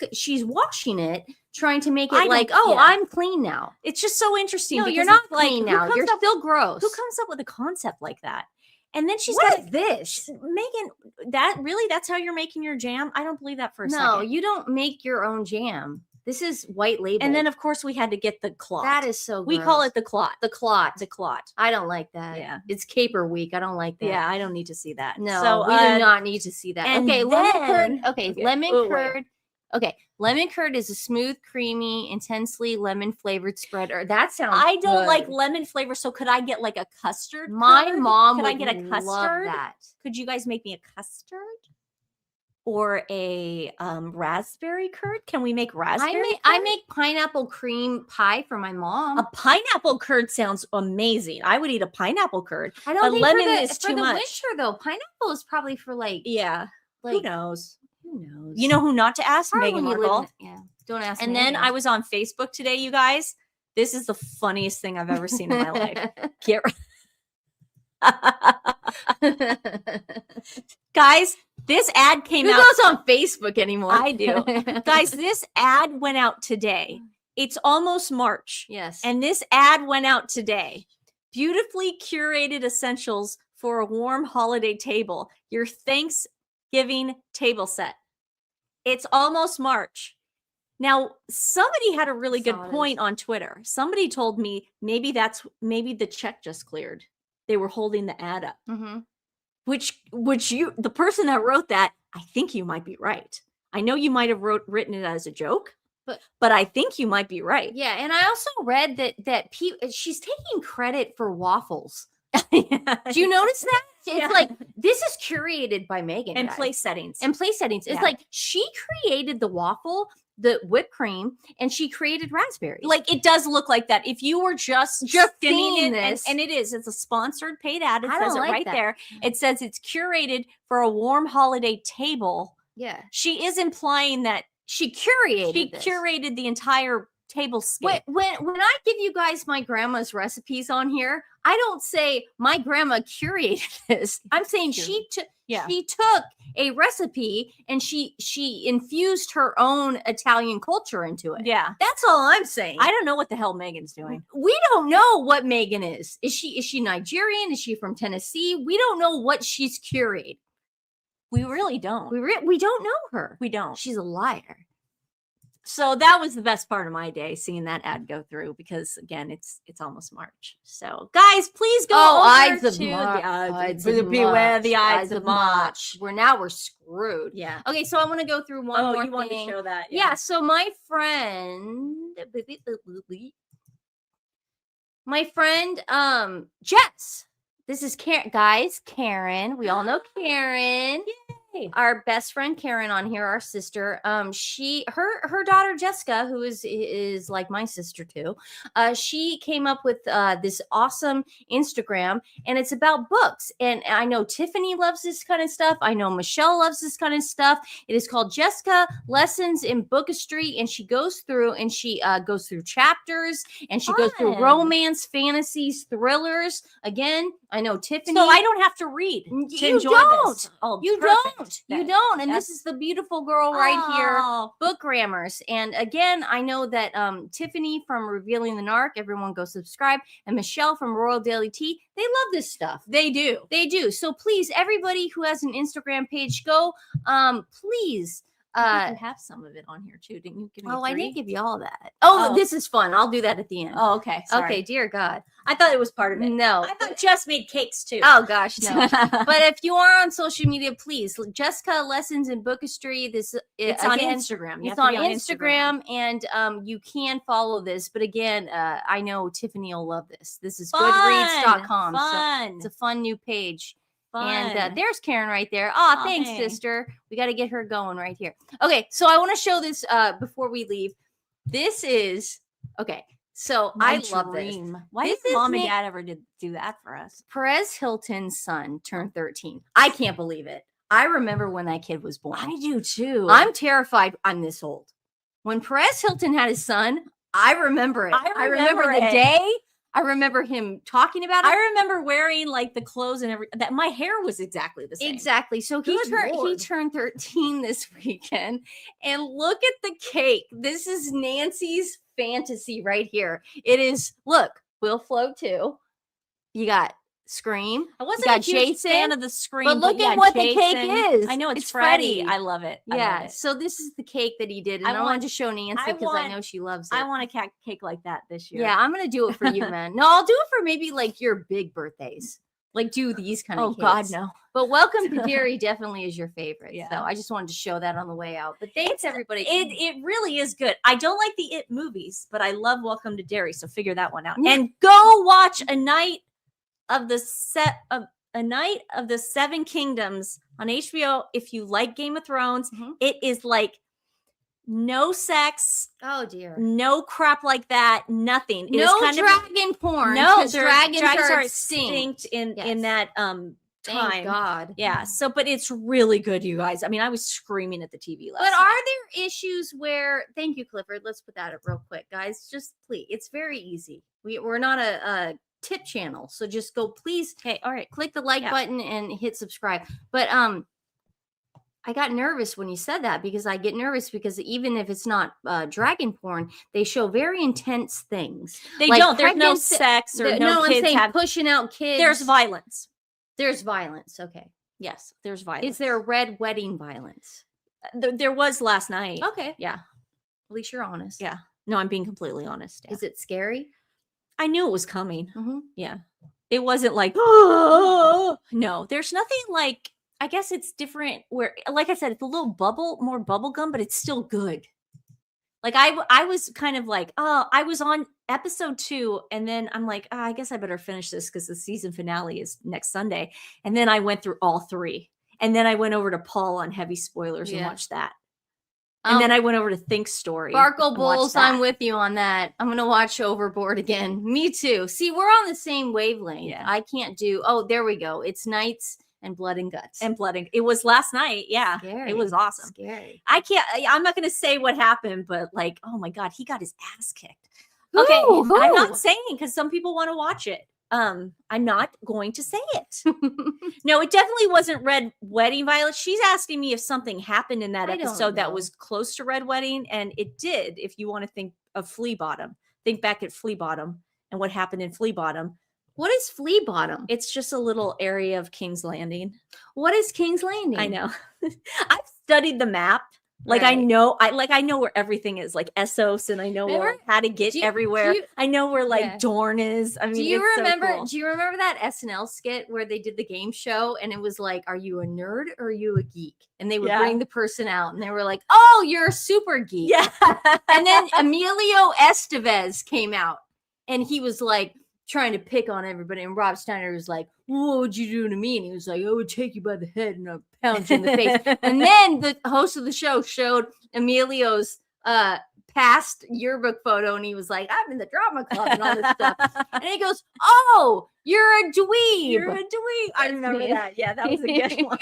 washing it, trying to make I it don't- like, yeah. I'm clean now. It's just so interesting. No, because you're not it's like, clean who now. comes You're up- still gross. Who comes up with a concept like that? And then she's What got is this? Meghan, that's how you're making your jam? I don't believe that for a No, second. you don't make your own jam. This is white label. And then of course we had to get the clot. that is so we gross. call it the clot. the clot. The clot. I don't like that. Yeah. It's caper week. I don't like that. Yeah, I don't need to see that. No, so, we do not need to see that. and Okay, lemon then- curd. Okay, okay, lemon oh, wait. curd. Okay, lemon curd is a smooth, creamy, intensely lemon flavored spread. Or that sounds. I don't good. like lemon flavor, so could I get like a custard? My curd? mom Could would I get a custard? love that. Could you guys make me a custard? Or a raspberry curd? Can we make raspberry? I curd? make pineapple cream pie for my mom. A pineapple curd sounds amazing. I would eat a pineapple curd. I don't but think lemon for the, is for too the much. winter though. Pineapple is probably for like Yeah. like Who knows? Who knows? You know who not to ask? Probably Meghan when you live Markle. in- yeah. Don't ask. And me then again. I was on Facebook today, you guys. This is the funniest thing I've ever seen in my life. Get Guys, this ad came Who out. goes on Facebook anymore? I do. Guys, this ad went out today. It's almost March. Yes. And this ad went out today. Beautifully curated essentials for a warm holiday table. Your Thanksgiving table set. It's almost March. Now, somebody had a really good Saw point on Twitter. Somebody told me maybe the check just cleared. They were holding the ad up. Mm-hmm. Which the person that wrote that, I think you might be right. I know you might have written it as a joke, but I think you might be right. Yeah, and I also read that she's taking credit for waffles. Do you notice that? It's like this is curated by Meghan And guys. place settings. And place settings. It's Yeah. like she created the waffle, the whipped cream, and she created raspberries. Like it does look like that. If you were just seeing skimming it, this, and it's a sponsored paid ad. It I says don't it like right that. there. It says it's curated for a warm holiday table. Yeah, she is implying that she curated. She curated the entire tablescape. When I give you guys my grandma's recipes on here, I don't say my grandma curated this. I'm saying she took a recipe and she infused her own Italian culture into it. Yeah. That's all I'm saying. I don't know what the hell Meghan's doing. We don't know what Meghan is. Is she Nigerian? Is she from Tennessee? We don't know what she's curated. We really don't. We don't know her. We don't. She's a liar. So that was the best part of my day, seeing that ad go through, because again, it's almost March. So guys, please go over Ides of to March. beware the Ides of March. We're screwed. Yeah. Okay, so I want to go through one more you want to thing. show that? Yeah. So my friend, Jess. This is Karen, guys. Karen. We all know Karen. Yay. Our best friend Karen on here, our sister. Her daughter Jessica, who is like my sister too. She came up with this awesome Instagram, and it's about books. And I know Tiffany loves this kind of stuff. I know Michelle loves this kind of stuff. It is called Jessica Lessons in Bookistry, and she goes through chapters, and she goes through romance, fantasies, thrillers. Again, I know Tiffany. So I don't have to read to You enjoy don't. this. Oh, You perfect. don't. You don't. And this is the beautiful girl right here, Book Grammars. And again, I know that Tiffany from Revealing the Narc, everyone go subscribe, and Michelle from Royal Daily Tea, they love this stuff. They do. They do. So please, everybody who has an Instagram page, go please. You have some of it on here too, didn't you? Give me I 3? didn't give you all that. Oh, this is fun. I'll do that at the end. Oh, okay. Sorry. Okay, dear God. I thought it was part of it. No. I thought Jess made cakes too. Oh gosh, no. But if you are on social media, please, Jessica Lessons in Bookistry. It's on Instagram. It's on Instagram, and you can follow this. But again, I know Tiffany will love this. This is Goodreads.com. Fun. So it's a fun new page. Fun. And there's Karen right there. Oh, thanks, sister. We got to get her going right here. Okay, so I want to show this before we leave. This is okay. So I love this. Why did mom and dad ever do that for us? Perez Hilton's son turned 13. I can't believe it. I remember when that kid was born. I do too. I'm terrified. I'm this old. When Perez Hilton had his son, I remember it. I remember the day. I remember him talking about it. I remember wearing like the clothes and everything. That my hair was exactly the same. Exactly. So he turned 13 this weekend, and look at the cake. This is Nancy's fantasy right here. It is. Look, Will Float too. You got Scream. I wasn't a huge fan of the Scream, but look at what the cake is. I know it's Freddie. I love it. Yeah. So this is the cake that he did, and I wanted to show Nancy because I know she loves it. I want a cake like that this year. Yeah, I'm gonna do it for you, man. No, I'll do it for maybe like your big birthdays. Like do these kind of. Oh God, no. But Welcome to Derry definitely is your favorite. Yeah. So I just wanted to show that on the way out. But thanks everybody. It really is good. I don't like the It movies, but I love Welcome to Derry. So figure that one out and go watch A Night of the Seven Kingdoms on HBO. If you like Game of Thrones, it is like no sex. Oh dear. No crap like that. Nothing. It no is kind dragon porn. No, dragons are extinct in that time. Thank God. Yeah. So, but it's really good, you guys. I mean, I was screaming at the TV last night. But are there issues where? Thank you, Clifford. Let's put that up real quick, guys. Just please. It's very easy. We're not a tip channel, so just go please. Okay, all right, click the like button and hit subscribe. But I got nervous when you said that, because I get nervous because even if it's not dragon porn, they show very intense things. They don't. There's no sex or no kids. I'm saying pushing out kids. There's violence. There's violence. Okay. Yes, there's violence. Is there red wedding violence? There was last night. Okay. Yeah. At least you're honest. Yeah. No, I'm being completely honest. Yeah. Is it scary? I knew it was coming. Mm-hmm. Yeah. It wasn't like, oh, no, there's nothing like, I guess it's different where, like I said, it's a little more bubble gum, but it's still good. Like I was kind of like, oh, I was on episode 2 and then I'm like, I guess I better finish this because the season finale is next Sunday. And then I went through all 3. And then I went over to Paul on Heavy Spoilers and watched that. And then I went over to Think Story. Sparkle Bulls, I'm with you on that. I'm going to watch Overboard again. Me too. See, we're on the same wavelength. Yeah. I can't do, oh, there we go. It's Knights and Blood and Guts. It was last night. Yeah. Scary. It was awesome. Scary. I'm not going to say what happened, but like, oh my God, he got his ass kicked. Who? Okay. Who? I'm not saying because some people want to watch it. I'm not going to say it. No, it definitely wasn't Red Wedding, Violet. She's asking me if something happened in that episode that was close to Red Wedding, and it did. If you want to think of Flea Bottom, think back at Flea Bottom and what happened in Flea Bottom. What is Flea Bottom? It's just a little area of King's Landing. What is King's Landing? I know. I've studied the map. Like I know where everything is, like Essos, and I know how to get everywhere. I know where like Dorne is. I mean, do you remember? So cool. Do you remember that SNL skit where they did the game show and it was like, "Are you a nerd or are you a geek?" And they would bring the person out, and they were like, "Oh, you're a super geek." Yeah. And then Emilio Estevez came out, and he was like trying to pick on everybody, and Rob Steiner was like, "What would you do to me?" And he was like, "I would take you by the head and I'd pound you in the face." And then the host of the show showed Emilio's past yearbook photo, and he was like, "I'm in the drama club and all this stuff." And he goes, "Oh, you're a dweeb. You're a dweeb." I remember that. Yeah, that was a good one.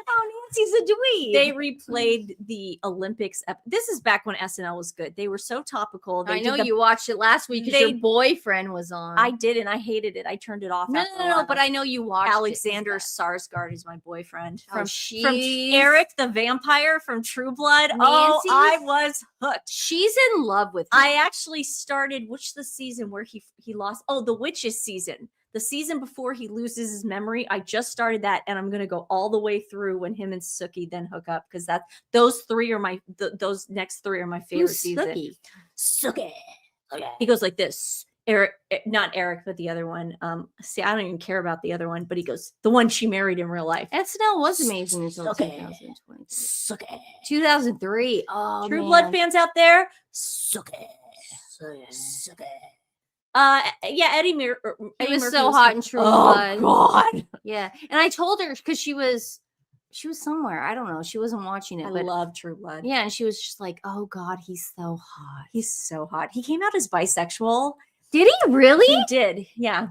Oh, Nancy's a dweeb. They replayed the Olympics. This is back when SNL was good. They were so topical. I know you watched it last week because your boyfriend was on. I did, and I hated it. I turned it off. No, but I know you watched Alexander Sarsgaard is my boyfriend. From she's- Eric the Vampire from True Blood. Nancy I was hooked. She's in love with him. I actually started, which the season where he lost? Oh, the Witches season. The season before he loses his memory, I just started that, and I'm gonna go all the way through when him and Sookie then hook up because those next 3 are my favorite season. Sookie. Okay. He goes like this. Eric, not Eric, but the other one. See, I don't even care about the other one, but he goes the one she married in real life. SNL was amazing until 2020. 2003. Oh, True Blood fans out there, Sookie. Yeah, Eddie Murphy was so hot in True Blood. God. Yeah, and I told her because she was somewhere. I don't know. She wasn't watching it. I but love True Blood. Yeah, and she was just like, "Oh God, he's so hot. He's so hot." He came out as bisexual. Did he really? He did. Yeah,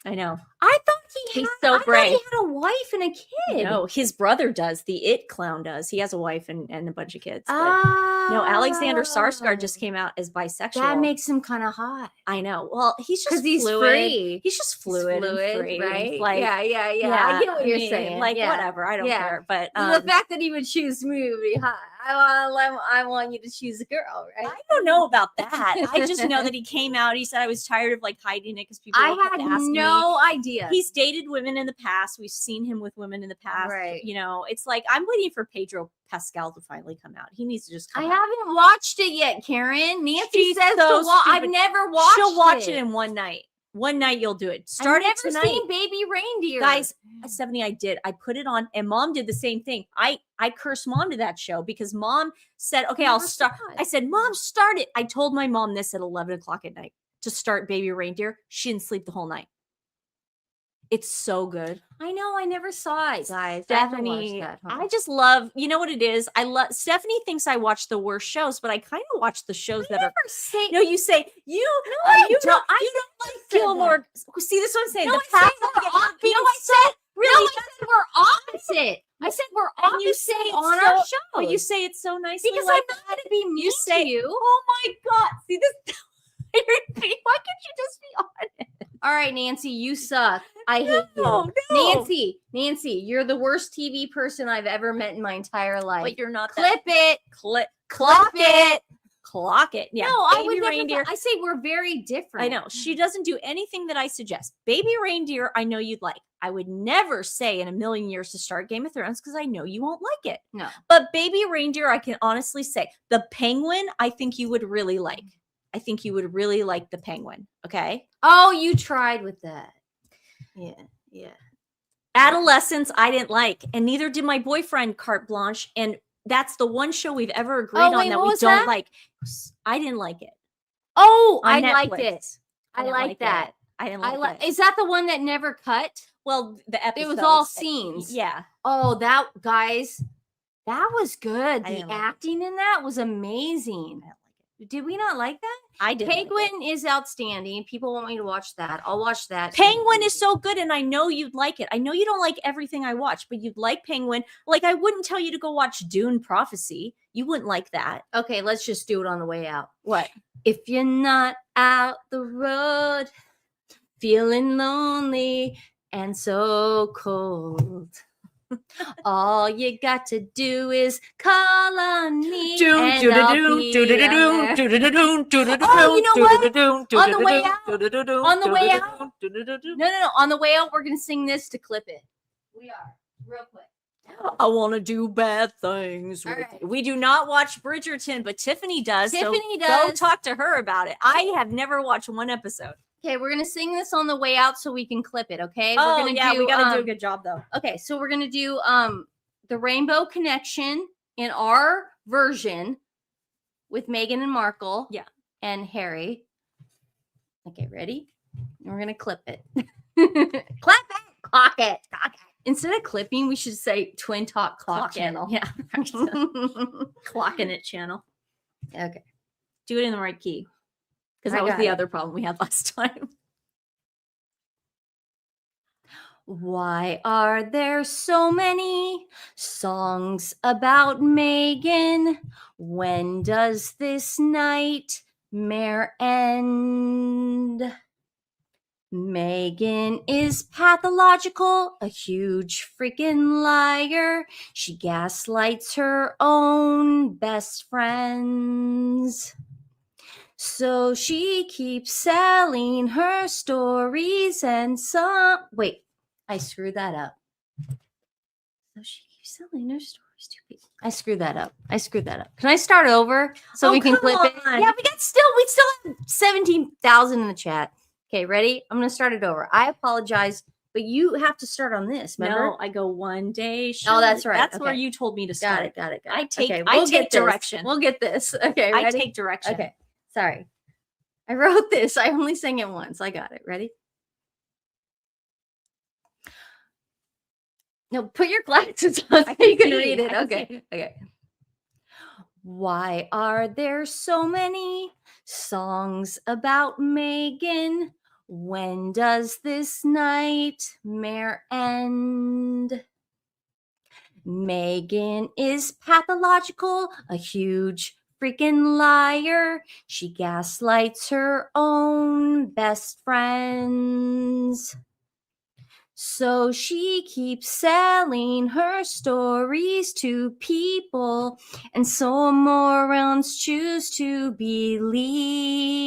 I know. I thought he's so brave. He had a wife and a kid. No, his brother does. The It clown does. He has a wife and a bunch of kids. No, Alexander Sarsgaard just came out as bisexual. That makes him kind of hot. I know. Well, he's just he's fluid. free. He's just fluid, and free. Right? Like, yeah. I get what you're saying. Like, whatever. I don't care. But the fact that he would choose me would be hot. I want you to choose a girl, right? I don't know about that. I just know that he came out. He said I was tired of like hiding it because people I kept had asking no me. idea. He's dated women in the past. We've seen him with women in the past. Right. You know, it's like I'm waiting for Pedro Pascal to finally come out. He needs to just come I out. haven't watched it yet, Karen. Nancy She's says so to watch. I've stupid. never watched it. She'll watch it in one night. One night you'll do it. Start I've it never tonight. seen Baby Reindeer. Guys, 70, I did. I put it on, and Mom did the same thing. I cursed Mom to that show because Mom said, "Okay, I'll start." I said, "Mom, start it." I told my mom this at 11 o'clock at night to start Baby Reindeer. She didn't sleep the whole night. It's so good. I know. I never saw it, guys. Stephanie, I I just love, you know what it is? I love, Stephanie thinks I watch the worst shows, but I kind of watch the shows that are. No, you say, you don't like Gilmore. See, this is what I'm saying. No, the past really. I said we're opposite. I said we're opposite you say on our show. But you say it so nicely. Because like I'm not going to be mean to you. Oh my God. See this? Why can't you just be honest? All right, Nancy, you suck. I hate you. No. Nancy, you're the worst TV person I've ever met in my entire life. But you're not. Clock it. Yeah. No, I Baby would Reindeer. never. I say we're very different. I know. She doesn't do anything that I suggest. Baby Reindeer, I know you'd like. I would never say in a million years to start Game of Thrones because I know you won't like it. No. But Baby Reindeer, I can honestly say the Penguin, I think you would really like. I think you would really like the Penguin. Okay. Oh, you tried with that. Yeah. Adolescence, I didn't like, and neither did my boyfriend, Carte Blanche. And that's the one show we've ever agreed on that we don't like. I didn't like it. Oh, On I liked Netflix. it. I didn't like like that. it. I didn't like it. Is that the one that never cut? Well, the episode. It was all scenes. Yeah. Oh, that guys, that was good. I The didn't like acting in that was amazing. Did we not like that? I did. Penguin is outstanding. People want me to watch that. I'll watch that. Penguin is so good, and I know you'd like it. I know you don't like everything I watch, but you'd like Penguin. Like, I wouldn't tell you to go watch Dune Prophecy. You wouldn't like that. Okay, let's just do it on the way out. What? If you're not out the road, feeling lonely and so cold, all you got to do is call on me. Oh, you know what? On the way out. No. On the way out, we're gonna sing this to clip it. We are real quick. I want to do bad things. All right. We do not watch Bridgerton, but Tiffany does. Tiffany so does. Go talk to her about it. I have never watched one episode. Okay, we're gonna sing this on the way out so we can clip it. Okay. Oh, we're gonna yeah, do, we gotta do a good job though. Okay, so we're gonna do the Rainbow Connection in our version with Meghan and Markle. Yeah. And Harry. Okay, ready? And we're gonna clip it. Clap it. Clock it. Instead of clipping, we should say Twin Talk Clock Channel. Yeah. Clocking it channel. Okay. Do it in the right key. Because I that was got the it. other problem we had last time. Why are there so many songs about Meghan? When does this nightmare end? Meghan is pathological, a huge freaking liar. She gaslights her own best friends. So she keeps selling her stories and some... Wait, I screwed that up. So she keeps selling her stories to people. I screwed that up. Can I start over so we can clip it? on. Yeah, we still have 17,000 in the chat. Okay, ready? I'm going to start it over. I apologize, but you have to start on this. Remember? No, I go one day. Oh, that's right. That's where Okay. you told me to start. Got it. I take Okay, I we'll take get this. direction. We'll get this. Okay, ready? I take direction. Okay, sorry. I wrote this. I only sang it once. I got it. Ready? No, put your glasses on so you can read it. Okay. Why are there so many songs about Meghan? When does this nightmare end? Meghan is pathological, a huge freaking liar. She gaslights her own best friends. So she keeps selling her stories to people, and so morons choose to believe.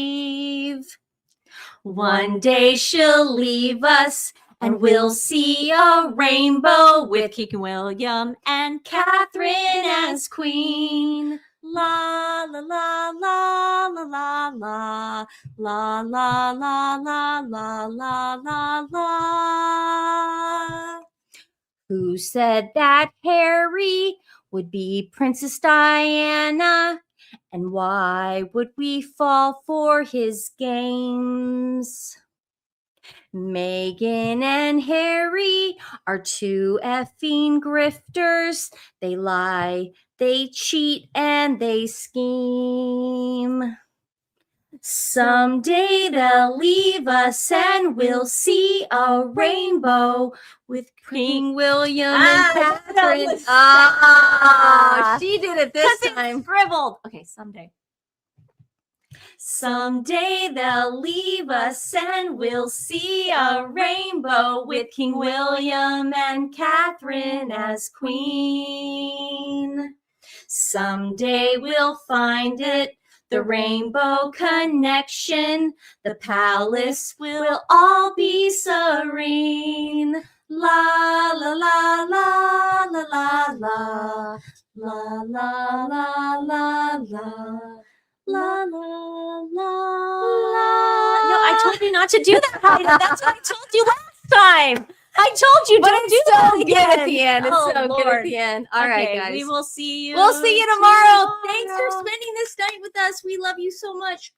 One day she'll leave us, and we'll see a rainbow with King William and Catherine as queen. La la la la la la la la la la la la la la la. Who said that Harry would be Princess Diana? And why would we fall for his games? Meghan and Harry are two effing grifters. They lie, they cheat, and they scheme. Someday they'll leave us and we'll see a rainbow with King William and Catherine. She did it this time. Scribbled. Okay, someday. Someday they'll leave us and we'll see a rainbow with King William and Catherine as queen. Someday we'll find it, the rainbow connection. The palace will all be serene. La la la la la la la la la la la la. La la la la. No, I told you not to do that, Haida. That's what I told you last time. I told you, But don't it's do so that good again. at the end. It's Oh, so good at Lord. the end. All right, Okay, guys. we will see you. We'll see you tomorrow. Thanks for spending this night with us. We love you so much.